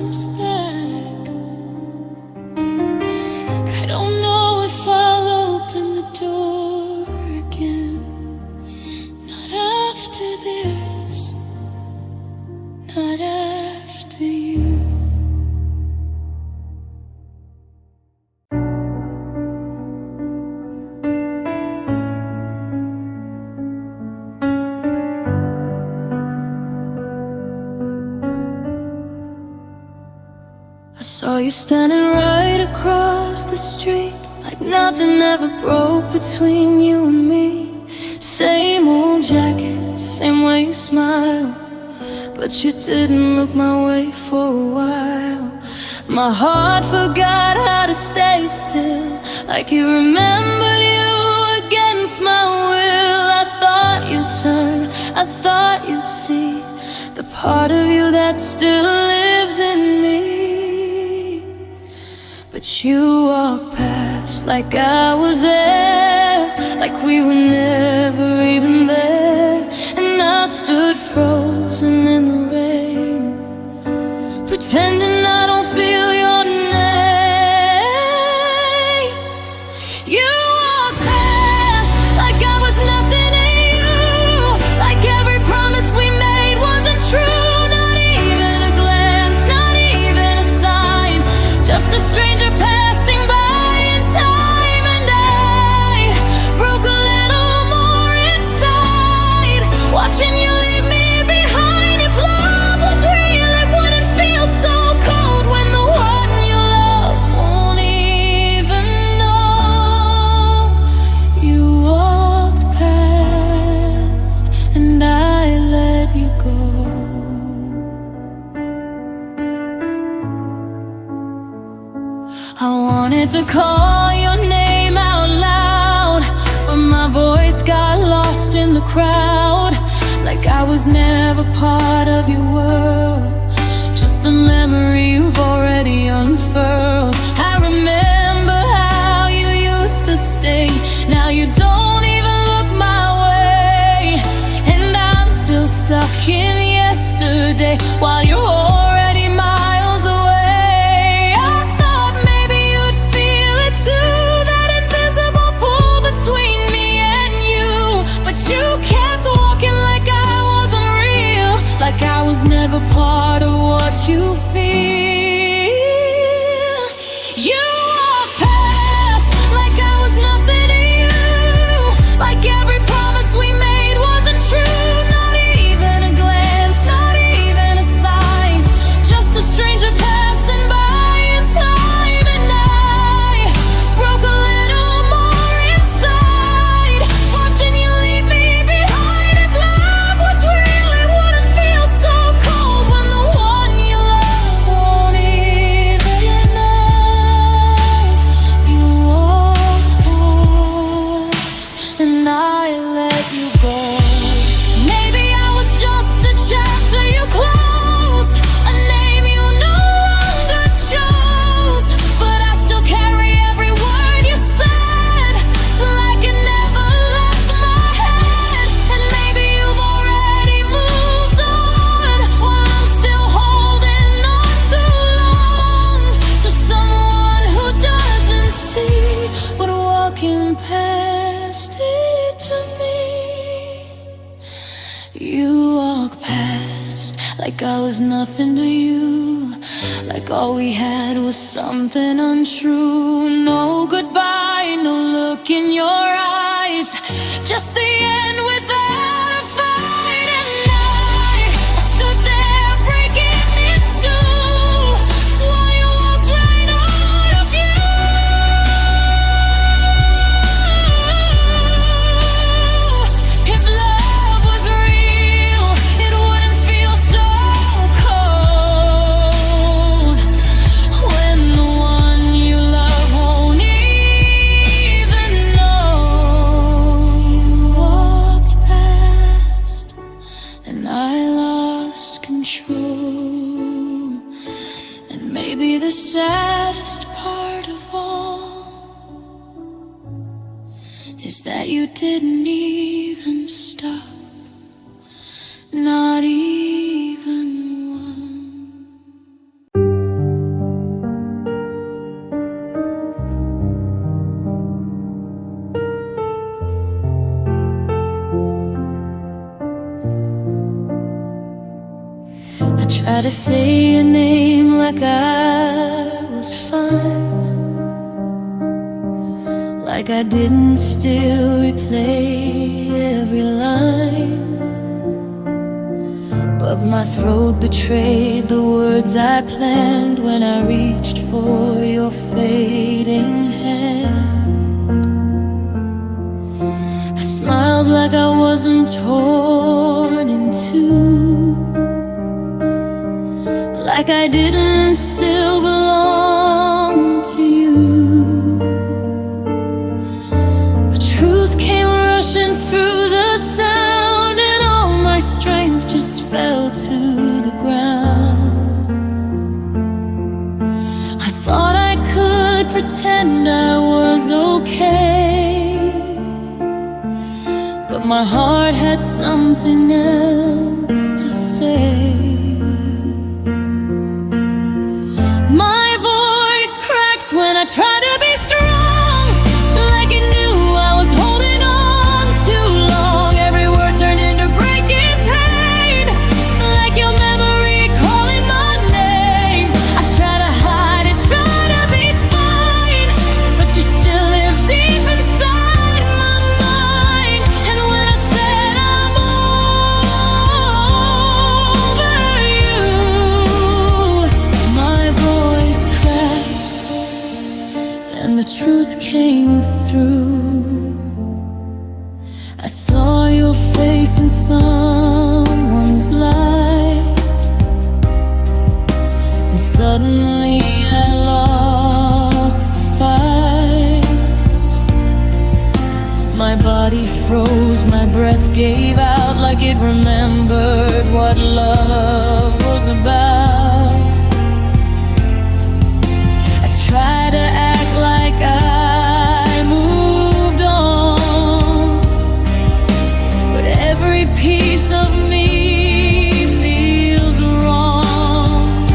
A: comes back. I don't know if I'll open the door again. Not after this, not after you. I saw you standing right across the street, like nothing ever broke between you and me. Same old jacket, same way you smile, but you didn't look my way for a while. My heart forgot how to stay still, like it remembered you against my will. I thought you'd turn, I thought you'd see the part of you that still lives in me. But you walked past like I was there, like we were never even there. And I stood frozen in the rain, pretending I don't feel your name. You walked past like I was nothing to you, like every promise we made wasn't true. Not even a glance, not even a sign, just a stranger passing by in time. And I broke a little more inside, watching you leave me behind. If love was real, it wouldn't feel so cold when the one you love won't even know. You walked past and I let you go. I wanted to call your name out loud, but my voice got lost in the crowd, like I was never part of your world, just a memory you've already unfurled. I remember how you used to stay, now you don't even look my way. And I'm still stuck in yesterday while you're already miles away. I thought maybe you'd feel it too, that invisible pull between me and you. But you kept walking like I wasn't real, like I was never part of what you feel. You walked past like I was nothing to you, like every promise we made wasn't true. Not even a glance, not even a sign, just a stranger passing by in time. And I broke a little more inside, watching you leave me behind. If love was real, it wouldn't feel so cold when the one you love won't even know. You walked past and I let you go. Maybe I was just a chapter you closed, a name you no longer chose, but I still carry every word you said, like it never left my head. And maybe you've already moved on, while I'm still holding on too long to someone who doesn't see but walking past it to me. You walk past like I was nothing to you, like all we had was something untrue. No goodbye, no look in your eyes, just the end without a fight. And I stood there breaking in two, while you walked right out of you. If love was real, it wouldn't feel so cold when the one you love won't even know. You walked past and I lost control. And maybe the saddest part of all is that you didn't even stop, not even once. I try to say your name like I was fine, like I didn't still replay every line. But my throat betrayed the words I planned when I reached for your fading hand. I smiled like I wasn't torn in two, like I didn't still belong to you. But truth came rushing through the sound, and all my strength just fell to the ground. I thought I could pretend I was okay, but my heart had something else to say. My voice cracked when I tried to be strong, like it knew I was holding on too long. Every word turned into breaking pain, like your memory calling my name. I try to hide it, try to be fine, but you still live deep inside my mind. And when I said I'm over you, my voice cracked and the truth came through. I saw your face in someone's light, and suddenly I lost the fight. My body froze, my breath gave out, like it remembered what love was about. I tried to act like I moved on, but every piece of me feels wrong,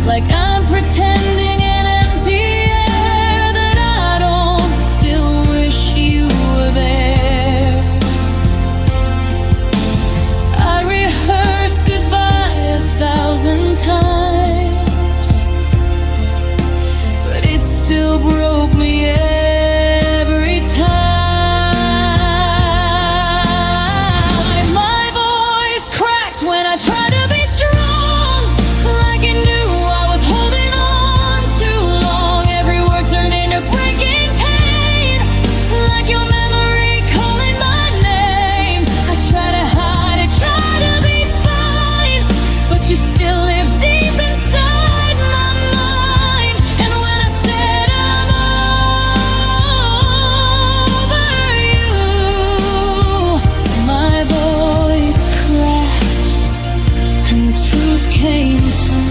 A: like I'm pretending an empty air, that I don't still wish you were there. I rehearsed goodbye 1,000 times, but it still broke me every time. My voice cracked when I tried to be strong, like it knew I was holding on too long. Every word turned into breaking pain, like your memory calling my name. I try to hide it, try to be fine, but you still live deep inside my mind. And when I said I'm over you, my voice cracked and the truth came through.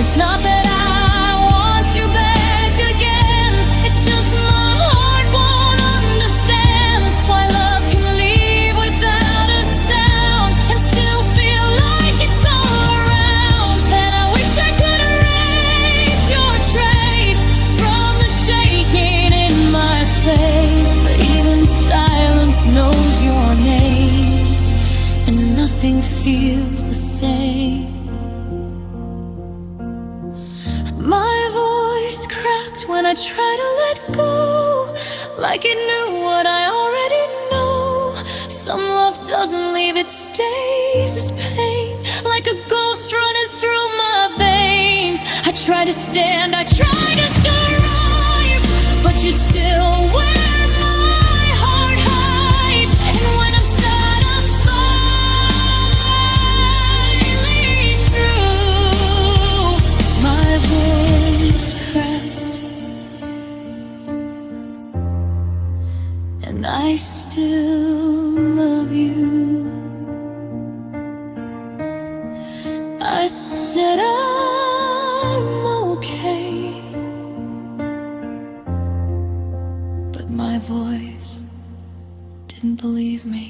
A: It's not that I want you back again, it's just my heart won't understand why love can leave without a sound and still feel like it's all around. And I wish I could erase your trace from the shaking in my face, but even silence knows your name, and nothing feels the same. My voice cracked when I tried to let go, like it knew what I already know. Some love doesn't leave, it stays as pain, like a ghost running through my veins. I try to stand, I try to strive, but you still where my heart hides. And when I'm sad, I'm smiling through. My voice cracked, and I still love you. I said I'm okay, but my voice didn't believe me.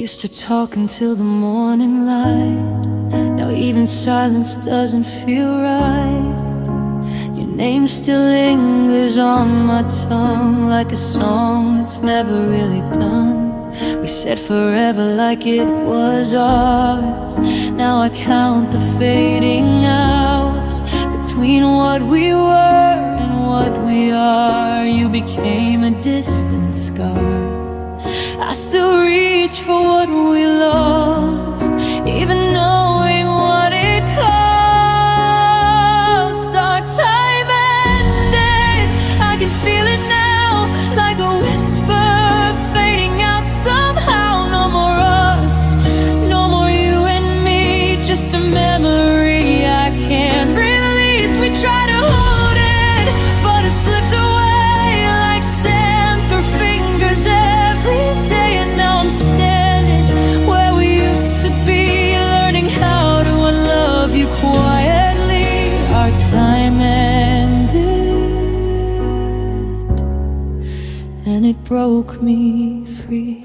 A: used to talk until the morning light. Now even silence doesn't feel right. Your name still lingers on my tongue like a song that's never really done. We said forever like it was ours. Now I count the fading hours between what we were and what we are. You became a distant scar. I still reach for what we lost, even knowing what it cost. Our time ended, I can feel it now, like a whisper fading out somehow. No more us, no more you and me, just a memory I can't release. We try to hold it, but it slipped away like sand through fingers every day. And now I'm standing where we used to be, learning how to unlove you quietly. Our time ended, and it broke me free.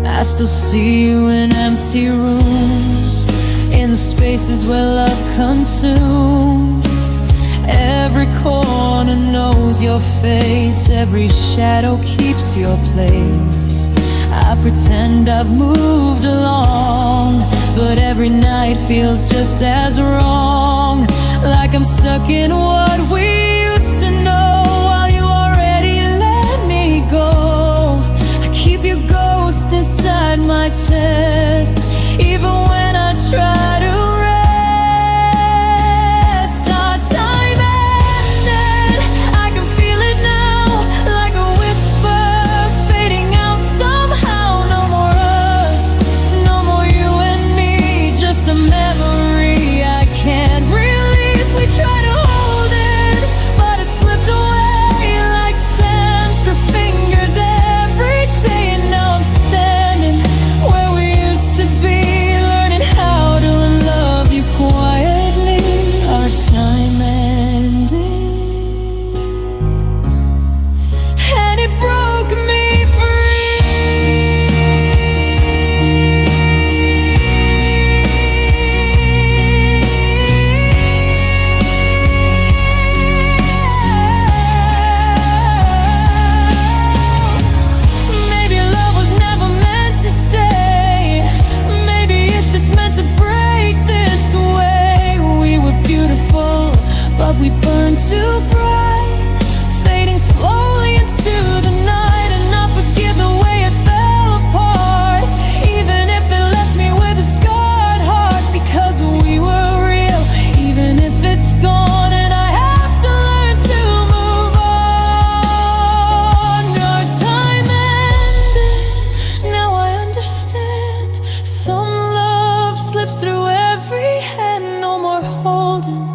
A: I still see you in empty rooms, in the spaces where love consumed. Every corner knows your face, every shadow keeps your place. I pretend I've moved along, but every night feels just as wrong. Like I'm stuck in what we used to know, while you already let me go. I keep your ghost inside my chest, even when I try to rest. Our time ended, I can feel it now, like a whisper fading out somehow. No more us, no more you and me, just a memory I can't release. We try to hold it, but it slipped away like sand through fingers every day. And now I'm standing where we used to be, learning how to love you quietly. Our time ended, and it broke me Maybe love was never meant to stay. Maybe it's just meant to break this way. We were beautiful, but we burned too bright, fading slowly into the night. And I forgive the way it fell apart, even if it left me with a scarred heart, because we were real, even if it's gone. And I have to learn to move on. Our time ended, now I understand. Some love slips through every hand. No more holding,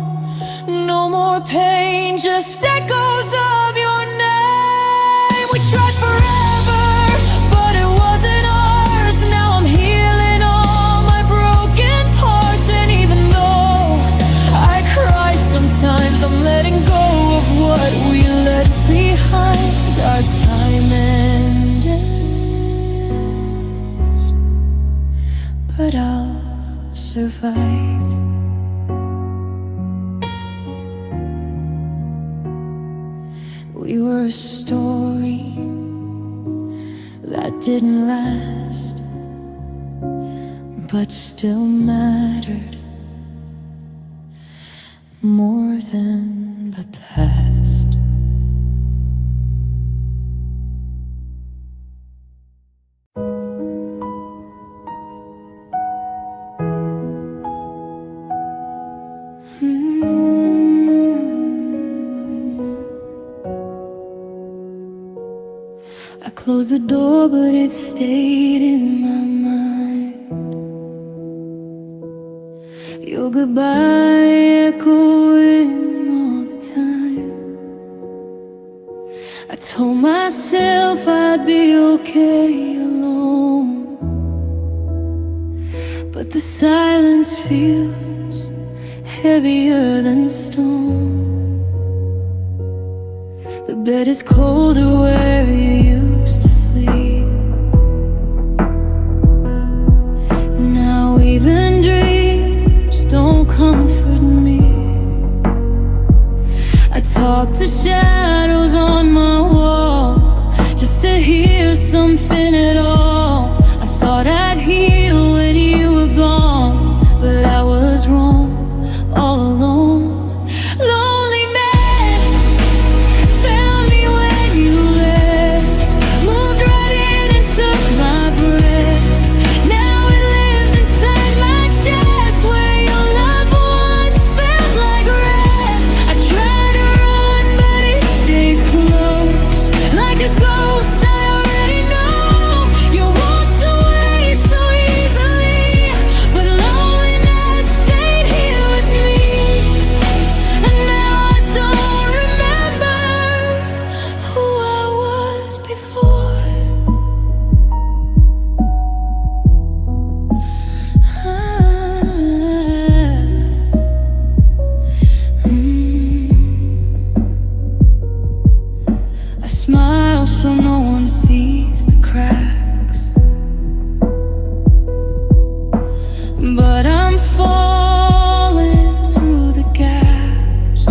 A: no more pain, just echoes of your name. We tried forever, but it wasn't ours. Now I'm healing all my broken parts, and even though I cry sometimes, I'm letting go of what we left behind. Our time ended, but I'll survive. We were a story that didn't last, but still mattered more than the past. I closed the door, but it stayed in my mind. Your goodbye echoing all the time. I told myself I'd be okay alone, but the silence feels heavier than stone. The bed is colder where you used to sleep. Now even dreams don't comfort me. I talk to shadows on my wall just to hear something at all. I thought I'd heal when you were gone, but I was wrong, all alone. Loneliness found me when you left, moved right in and took my breath. Now it lives inside my chest, where your loved ones felt like rest. I try to run, but it stays close, like a ghost I already know. You walked away so easily, but loneliness stayed here with me. And now I don't remember who I was before. I smile so no one sees the cracks, but I'm falling through the gaps.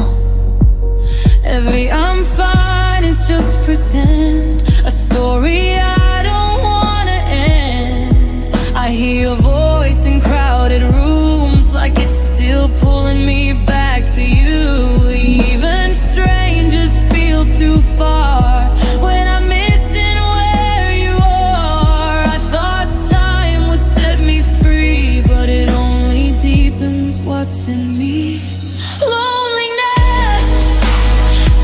A: Every I'm fine is just pretend, a story I don't wanna end. I hear a voice in crowded rooms, like it's still pulling me back to you. Even strangers feel too far when I'm missing where you are. I thought time would set me free, but it only deepens what's in me. Loneliness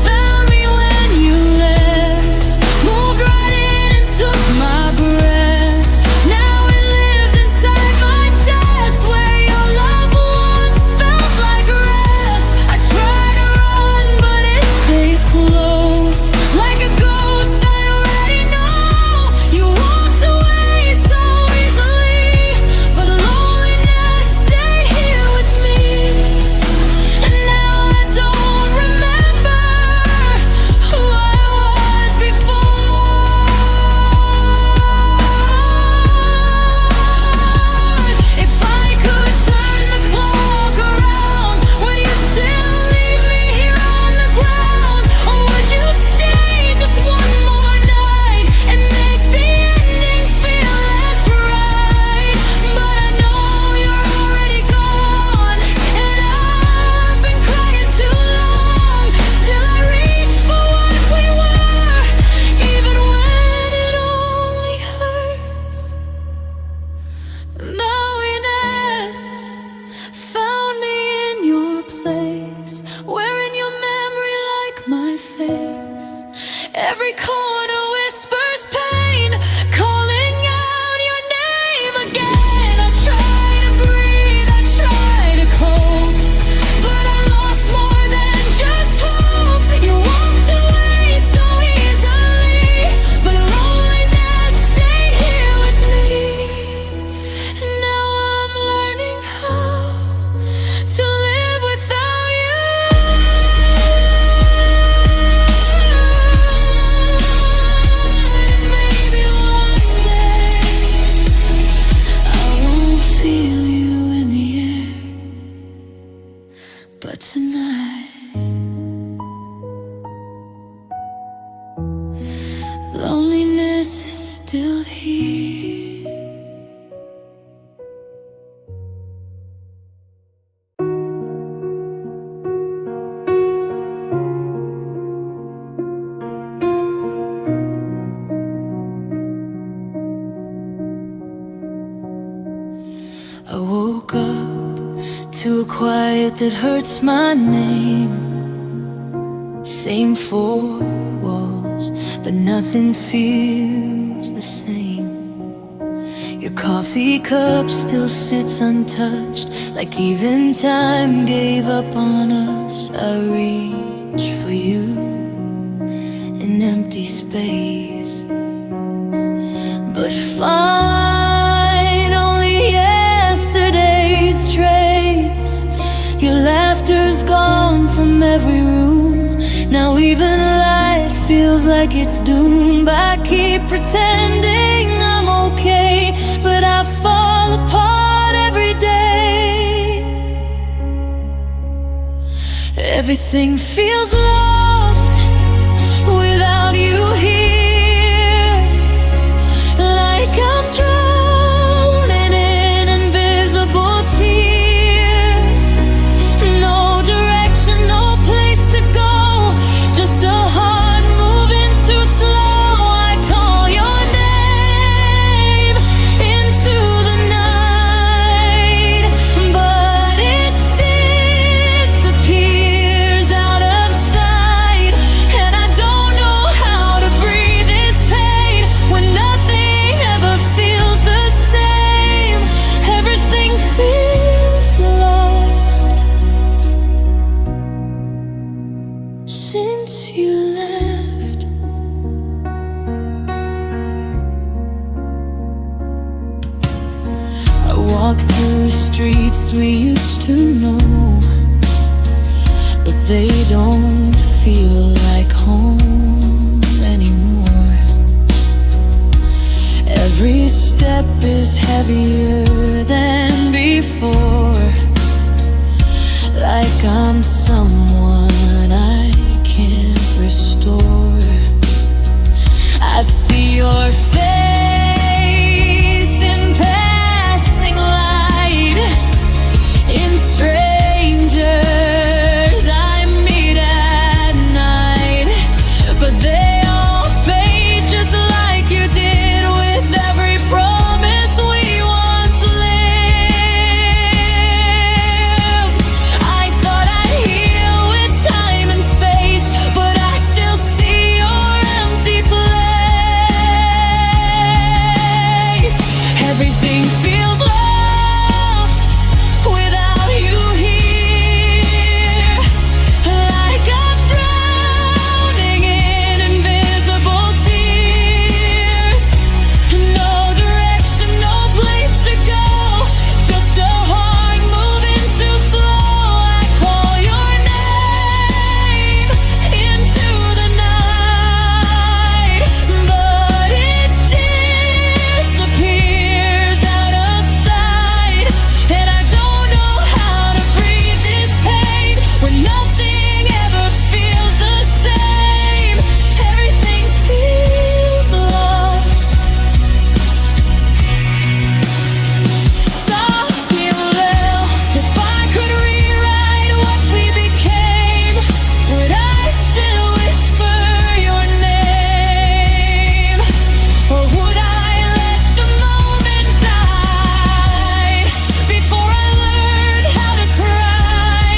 A: found me when you left, moved right in and took my breath. Now it lives inside my chest, where your loved ones felt like rest. I try to run, but it stays close, like a ghost I already know. You walked away so easily, but loneliness stayed here with me. And now I don't remember who I was before. If I could turn the clock around, would you still leave me here on the ground? Or would you stay just one more night and make the ending feel less right? But I know you're already gone, and I've been crying too long. Still I reach for what we were, even when it only hurts. Loneliness found me in your place, wearing your memory like my face. Every corner whispers pain, calling out your name again. I try to breathe, I try to cope, but I lost more than just hope. You walked away so easily, but loneliness stayed here with me. And now I'm learning how to live without you. Maybe one day I won't feel you in the air, but tonight loneliness is still here. I woke up to a quiet that hurts my name. Same four walls, but nothing feels the same. Your coffee cup still sits untouched, like even time gave up on us. I reach for you in empty space, but find only yesterday's trace. Your laughter's gone from every room. Now even light feels like it's doomed. I keep pretending I'm okay, but I fall apart every day. Everything feels lost without you here, like I'm drowning in invisible tears. No direction, no place to go, just a heart moving too slow. I call your name into the night, but it disappears out of sight. And I don't know how to breathe this pain when nothing ever feels the same. Everything feels lost since you left. I walk through streets we used to know, but they don't feel like home anymore. Every step is heavier than before, like I'm someone I can't restore. I see your face in passing light, in strangers I meet at night, but they all fade just like you did with every promise we once lived. I thought I'd heal with time and space, but I still see your empty place. Everything feels lost without you here, like I'm drowning in invisible tears. No direction, no place to go, just a heart moving too slow. I call your name into the night, but it disappears out of sight. And I don't know how to breathe this pain when nothing ever feels the same. Everything feels lost. Thoughts you left. If I could rewrite what we became, would I still whisper your name? Or would I let the moment die before I learned how to cry?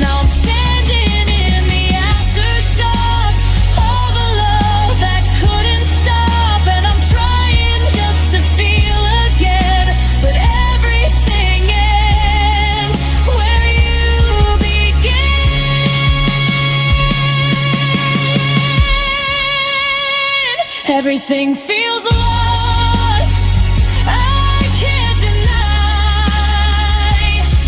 A: Now I'm standing in the aftershock of a love that couldn't stop, and I'm trying just to feel again, but everything ends where you began. Everything feels lost, I can't deny,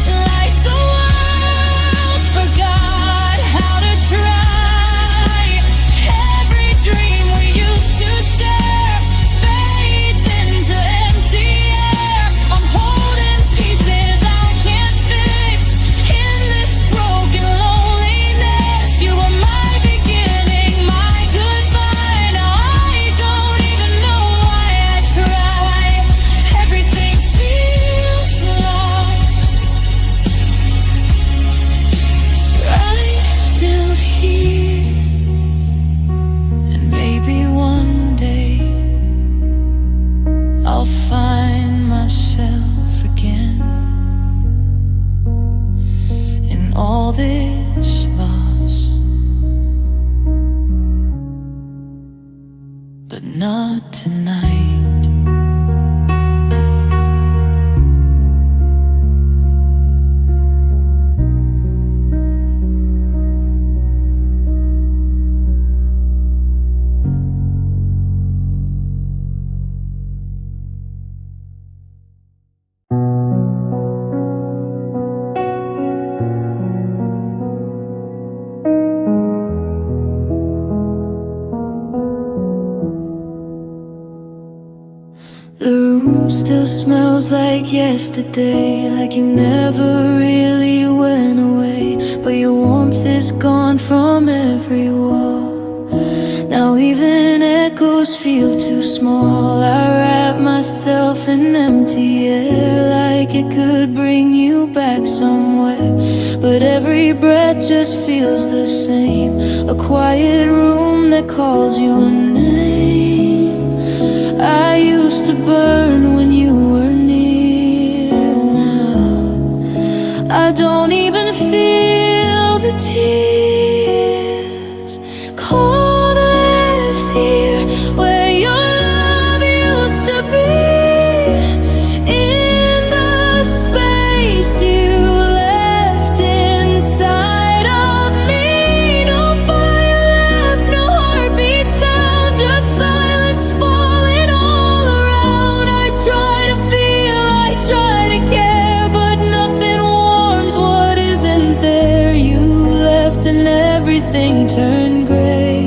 A: like the world forgot how to try. Every dream we used to share fades into empty air. I'm holding pieces I can't fix in this broken loneliness. You were my beginning, my goodbye. Now I don't even know why I try. Everything feels lost. I'm still here, and maybe one day I'll find myself again in all this loss, but not tonight. room still smells like yesterday, like you never really went away, but your warmth is gone from every wall. Now even echoes feel too small. I wrap myself in empty air, like it could bring you back somewhere, but every breath just feels the same. A quiet room that calls your name. I used to burn when you were near. Now I don't even feel the tears. Cold lives here where your love used to be. In the space you left inside of me. No fire left, no heartbeat sound, just silence falling all around. I try to feel, I try to care, but nothing warms what isn't there. You left and everything turned gray,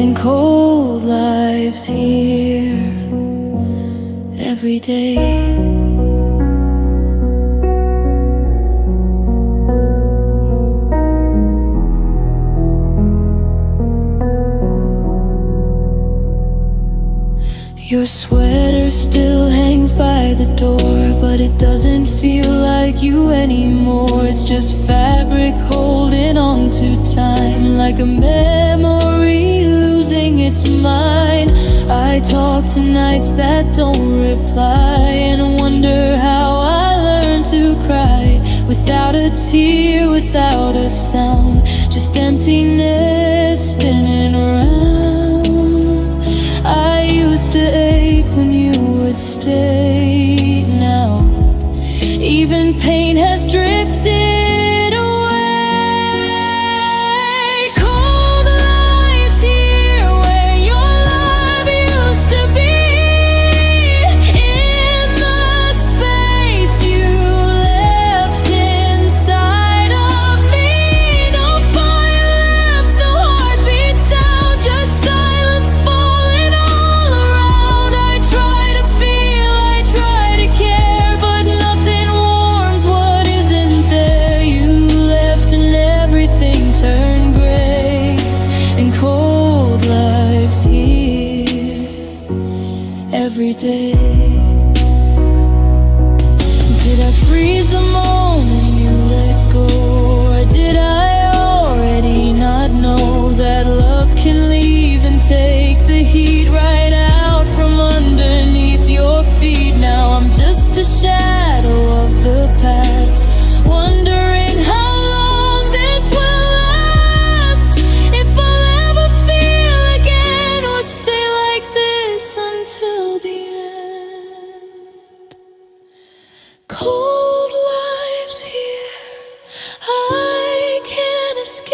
A: and cold lives here every day. Your sweater still hangs by the door, but it doesn't feel like you anymore. It's just fabric holding on to time, like a memory losing its mind. I talk to nights that don't reply, and wonder how I learned to cry without a tear, without a sound, just emptiness spinning around. I used to ache when you would stay. Now even pain has drifted away. Cold lives here where your love used to be. In the space you left inside of me. No fire left, no heartbeat sound, just silence falling all around. I try to feel, I try to care, but nothing warms what isn't there. You left and everything turned gray, and cold lives here every day. Did I freeze the moment you let go, or did I already not know that love can leave and take the heat right out from underneath your feet? Now I'm just a shadow of the past, wondering how long this will last, if I'll ever feel again or stay like this until the end. Cold lives here, I can't escape.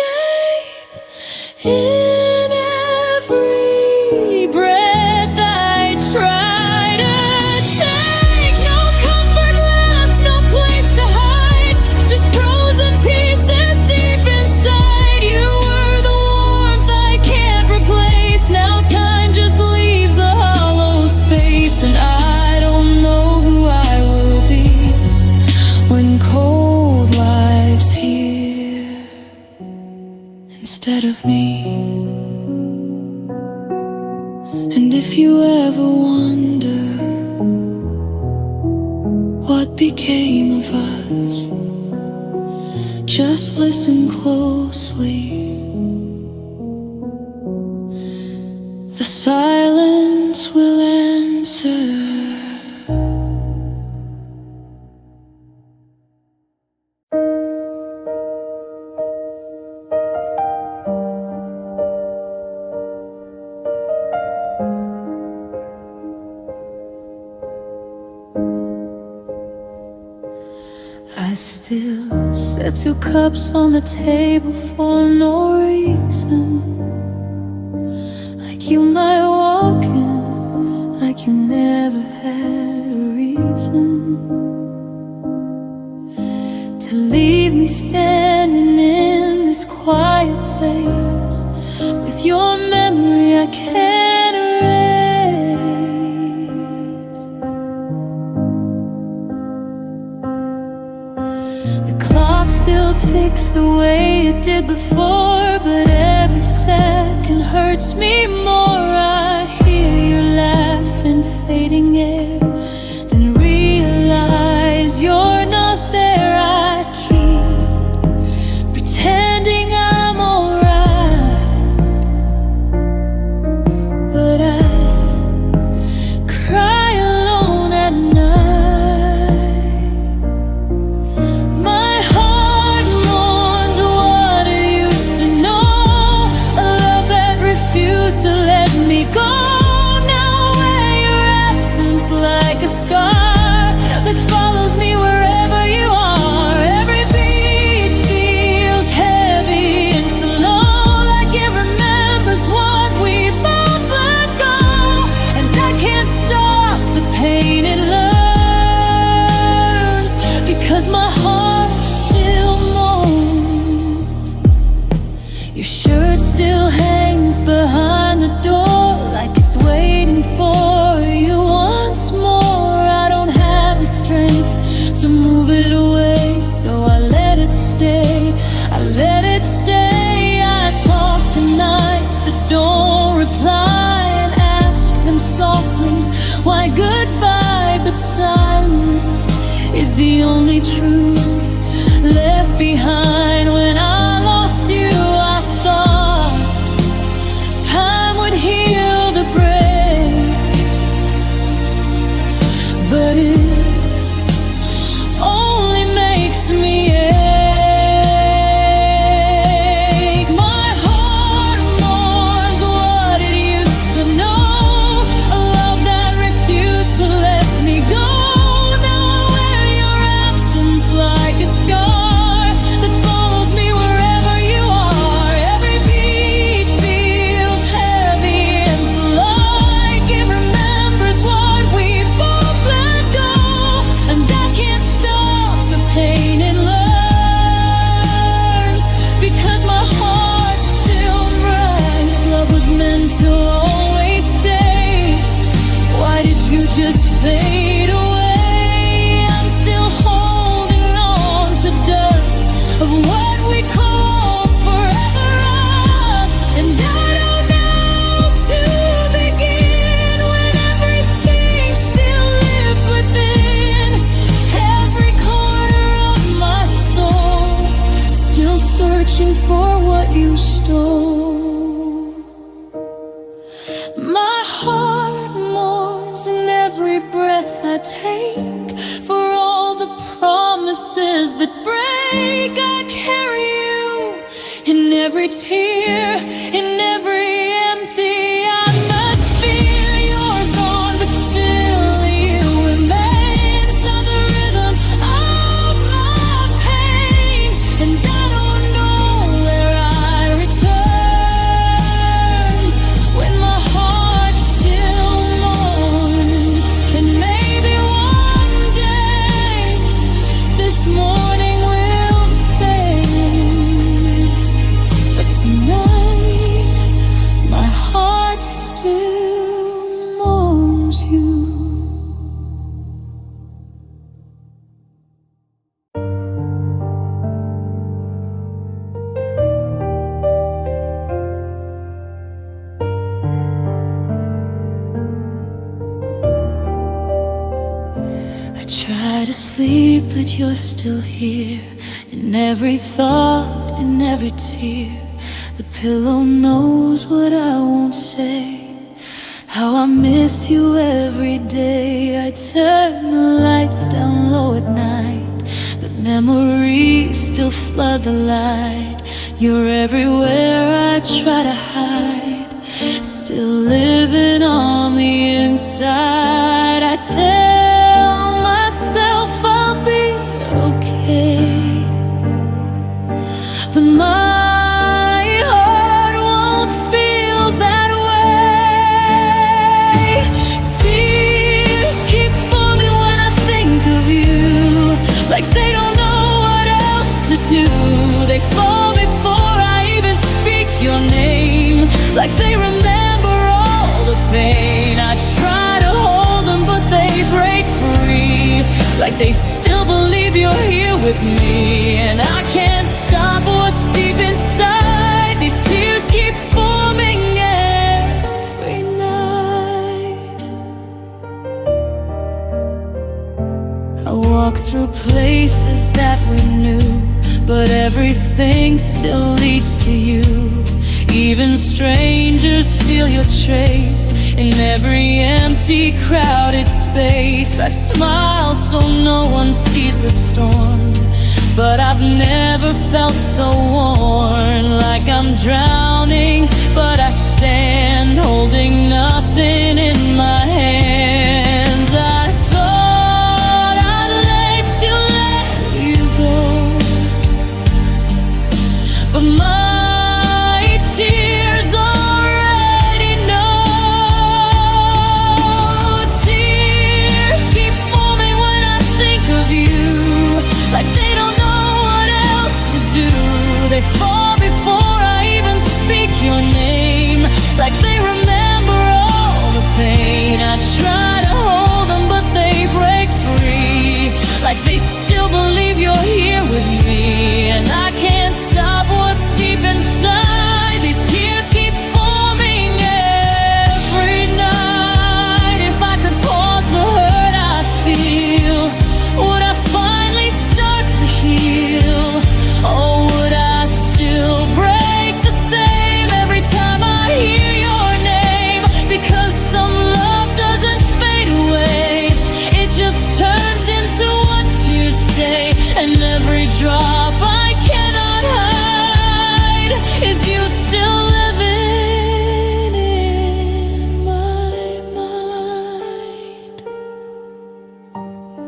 A: In every breath I try to take, no comfort left, no place to hide, just frozen pieces deep inside. You were the warmth I can't replace. Now time just leaves a hollow space, and I don't know who I will be when cold lives here instead of me. And if you ever wonder what became of us, just listen closely. The silence will answer. I still set 2 cups on the table for no reason, like you might walk in, like you never had a reason to leave me standing in this quiet place with your memory I can't erase. the way it did before, but every second hurts me more. I hear your laughing, fading air, then realize you're not there. I keep pretending I'm alright, but I cry alone at night. My heart mourns what it used to know, a love that refused to let me go. Now I wear your absence like a scar that follows me wherever you are. Every beat feels heavy and slow, like it remembers what we both let go. And I can't stop the pain it learns, because my heart still moans. Your shirt still hangs behind the door, like it's waiting for you once more. I don't have the strength to move it away, so I let it stay. I let it stay. I talk to nights that don't reply and ask them softly, why goodbye? But silence is the only truth left behind. When I lost you, I thought time would heal the break, but it only makes me ache. My heart mourns what it used to know, a love that refused to let me go. Now I wear your absence like a scar that follows me wherever you are. Every beat feels heavy and slow, like it remembers what we both let go. And I can't stop the pain it learns, because my heart still cries. Love was meant to always stay. Why did you just fade away? I'm still holding on to dust of what we called forever us. And I don't know how to begin when everything still lives within every corner of my soul, still searching for what you stole. My heart mourns in every breath I take, for all the promises that break. I carry you in every tear, in every empty atmosphere. You're gone, but still you remain. Sound the rhythm of my pain, and I don't know where I return when my heart still mourns. And maybe one day this morning will fade, but tonight my heart still mourns you. I try to sleep, but you're still here, in every thought, in every tear. The pillow knows what I won't say, how I miss you every day. I turn the lights down low at night, but memories still flood the light. You're everywhere, I try to hide, still living on the inside. I tell myself I'll be okay, but my heart won't feel that way. Tears keep falling when I think of you, like they don't know what else to do. They fall before I even speak your name, like they remember all the pain. I try to hold them, but they break free. like they still believe you're here with me. And I can't stop what's deep inside. These tears keep forming every night. I walk through places that we knew, but everything still leads to you. Even strangers feel your trace in every empty, crowded space. I smile so no one sees the storm, but I've never felt so worn. Like I'm drowning, but I stand holding nothing in my hands. I thought I'd let you go, but my tears already know. Tears keep forming when I think of you, like they don't know what else to do. They fall before I even speak your name, like they remember all the pain. I try to hold them, but they break free, like they still believe you're here with me. And I can't stop what's deep inside. These tears keep forming every night. If I could pause the hurt I feel, would I finally start to heal? Or would I still break the same every time I hear your name? Because some love doesn't fade away, it just turns into what tears say. And every drop I cannot hide is you still living in my mind.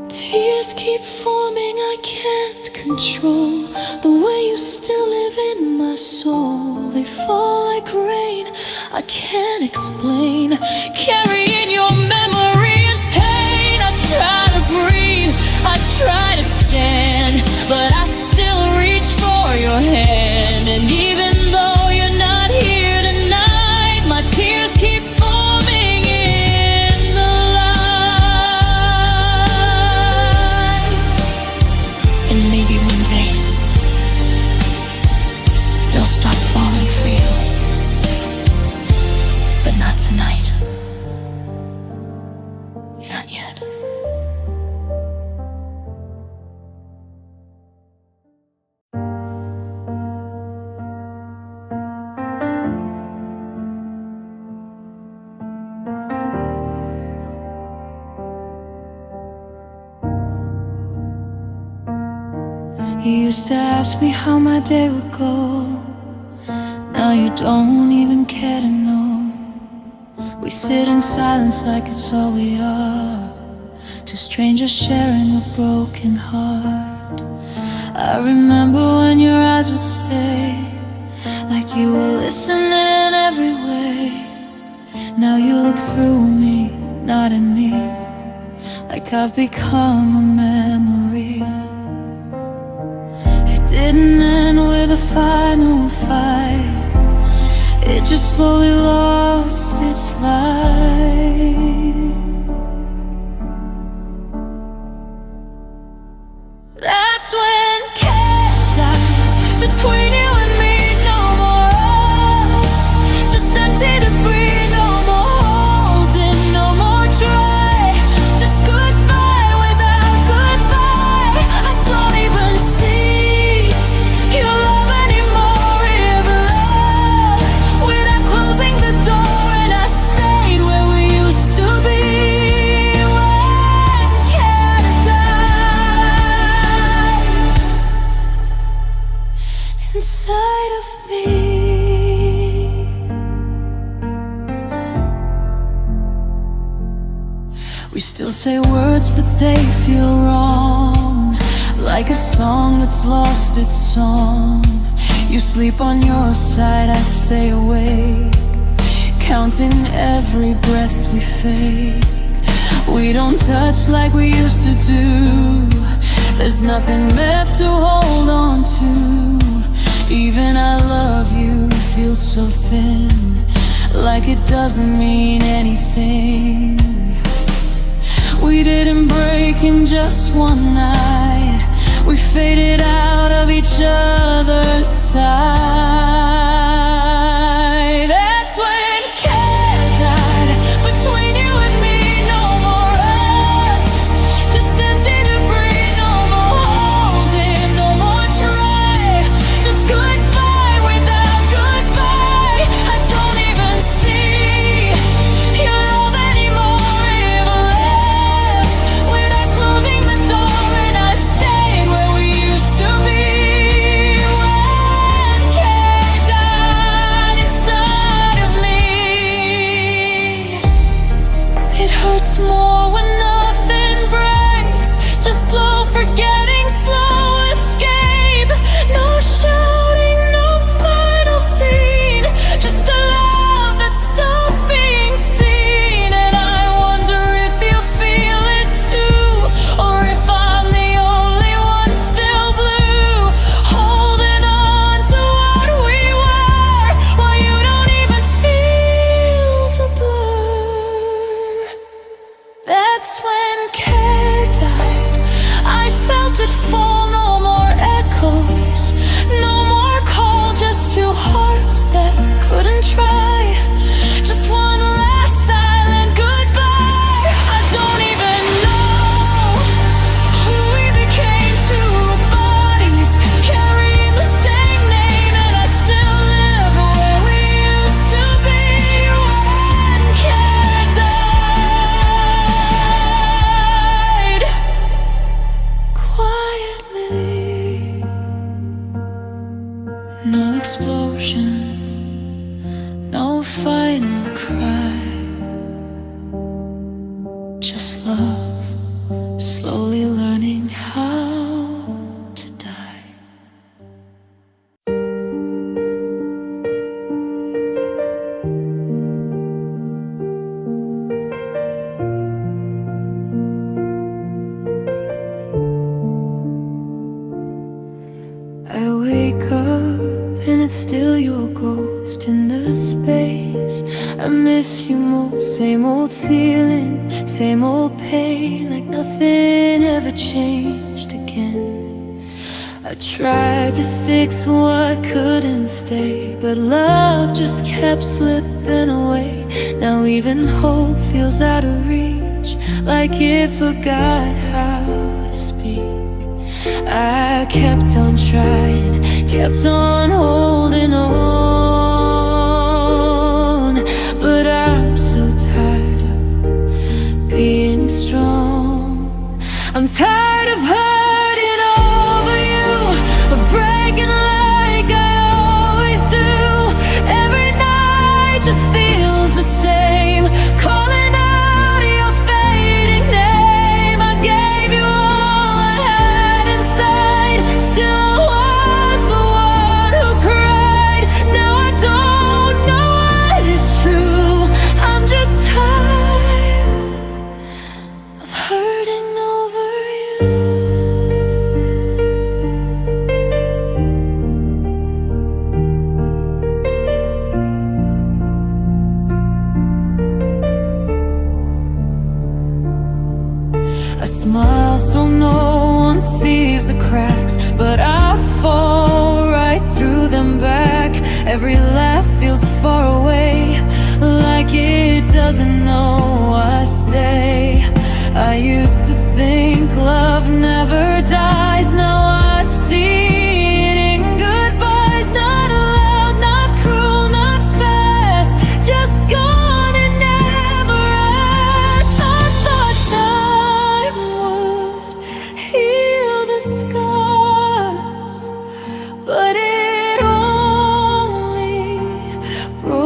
A: Tears keep forming, I can't control the way you still live in my soul. They fall like rain, I can't explain, carrying your memory and pain. I try to breathe, I try to stand, but I still reach for your hand. And even though you're not here tonight, my tears keep forming in the light. And maybe one day they'll stop falling for you, but not tonight. Not yet. You used to ask me how my day would go. Now you don't even care to know. We sit in silence like it's all we are, two strangers sharing a broken heart. I remember when your eyes would stay, like you were listening every way. Now you look through me, not at me, like I've become a memory. Didn't end with a final fight, it just slowly lost its light. That's when care died between you and me. No more us, just empty debris. No more holding, no more try. Just goodbye without goodbye. I don't even see your love anymore, real love. Without closing the door, and I stayed where we used to be. When care died inside of me. We still say words, but they feel wrong, like a song that's lost its song. You sleep on your side, I stay awake, counting every breath we fake. We don't touch like we used to do. There's nothing left to hold on to. Even I love you feels so thin, like it doesn't mean anything. We didn't break in just one night. We faded out of each other's sight. That's when care died between you and me. No more us, just empty debris. No more holding, no more try. Just goodbye without goodbye. I don't even see your love anymore. It left without closing the door, and I stayed where we used to be. When care died inside of me. It hurts more when nothing breaks. Just slow forgetting, slow escape. No shouting, no final scene. Just a love that stopped being seen. And I wonder if you feel it too, or if I'm the only one still blue, holding on to what we were, while you don't even feel the blur. That's when care died. I felt it fall, no more echoes, no more call, just two hearts that couldn't try. Just one last silent goodbye. I don't even know who we became, two bodies carrying the same name, and I still live where we used to be. When care died quietly. No explosion, no final cry. Just love, slowly learning how to die. I wake up and it's still your ghost in the space. I miss you more, same old ceiling, same old pain, like nothing ever changed again. I tried to fix what couldn't stay, but love just kept slipping away. Now even hope feels out of reach, like it forgot how to speak. I kept on trying, kept on holding on, but I'm so tired of being strong. I'm tired of hurting over you, of breaking like I always do. Every night just feels the same, calling out your fading name. I gave you all I had inside, still I was the one who cried. Now I don't know what is true. I'm just tired of hurting over you. I smile so no one sees the cracks, but I fall right through them back. Every laugh feels far away, like it doesn't know I stay. I used to think love never dies. Now I see it in goodbyes. Not loud, not cruel, not fast, just gone and never asked. I thought time would heal the scars, but it only broke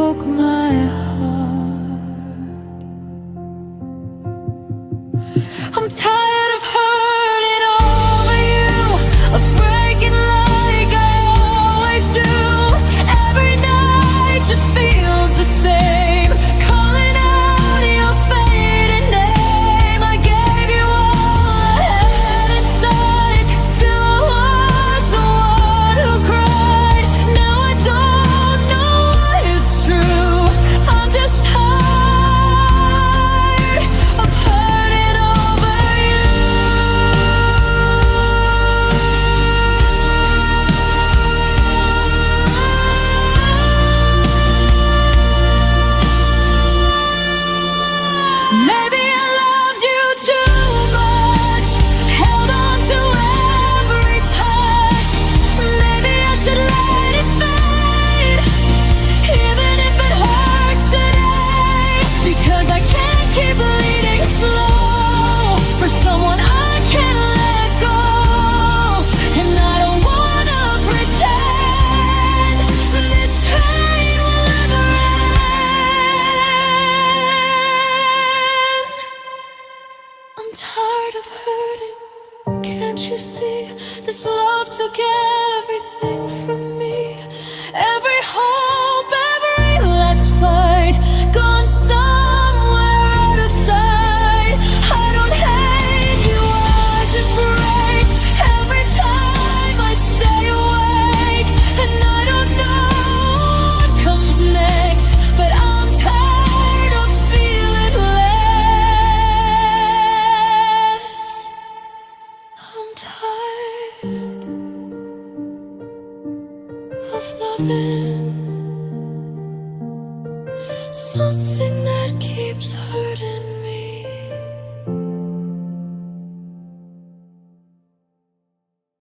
A: took everything from me. Every hope, every last fight, gone somewhere out of sight. I don't hate you, I just break every time I stay awake. And I don't know what comes next, but I'm tired of feeling less. I'm tired of loving something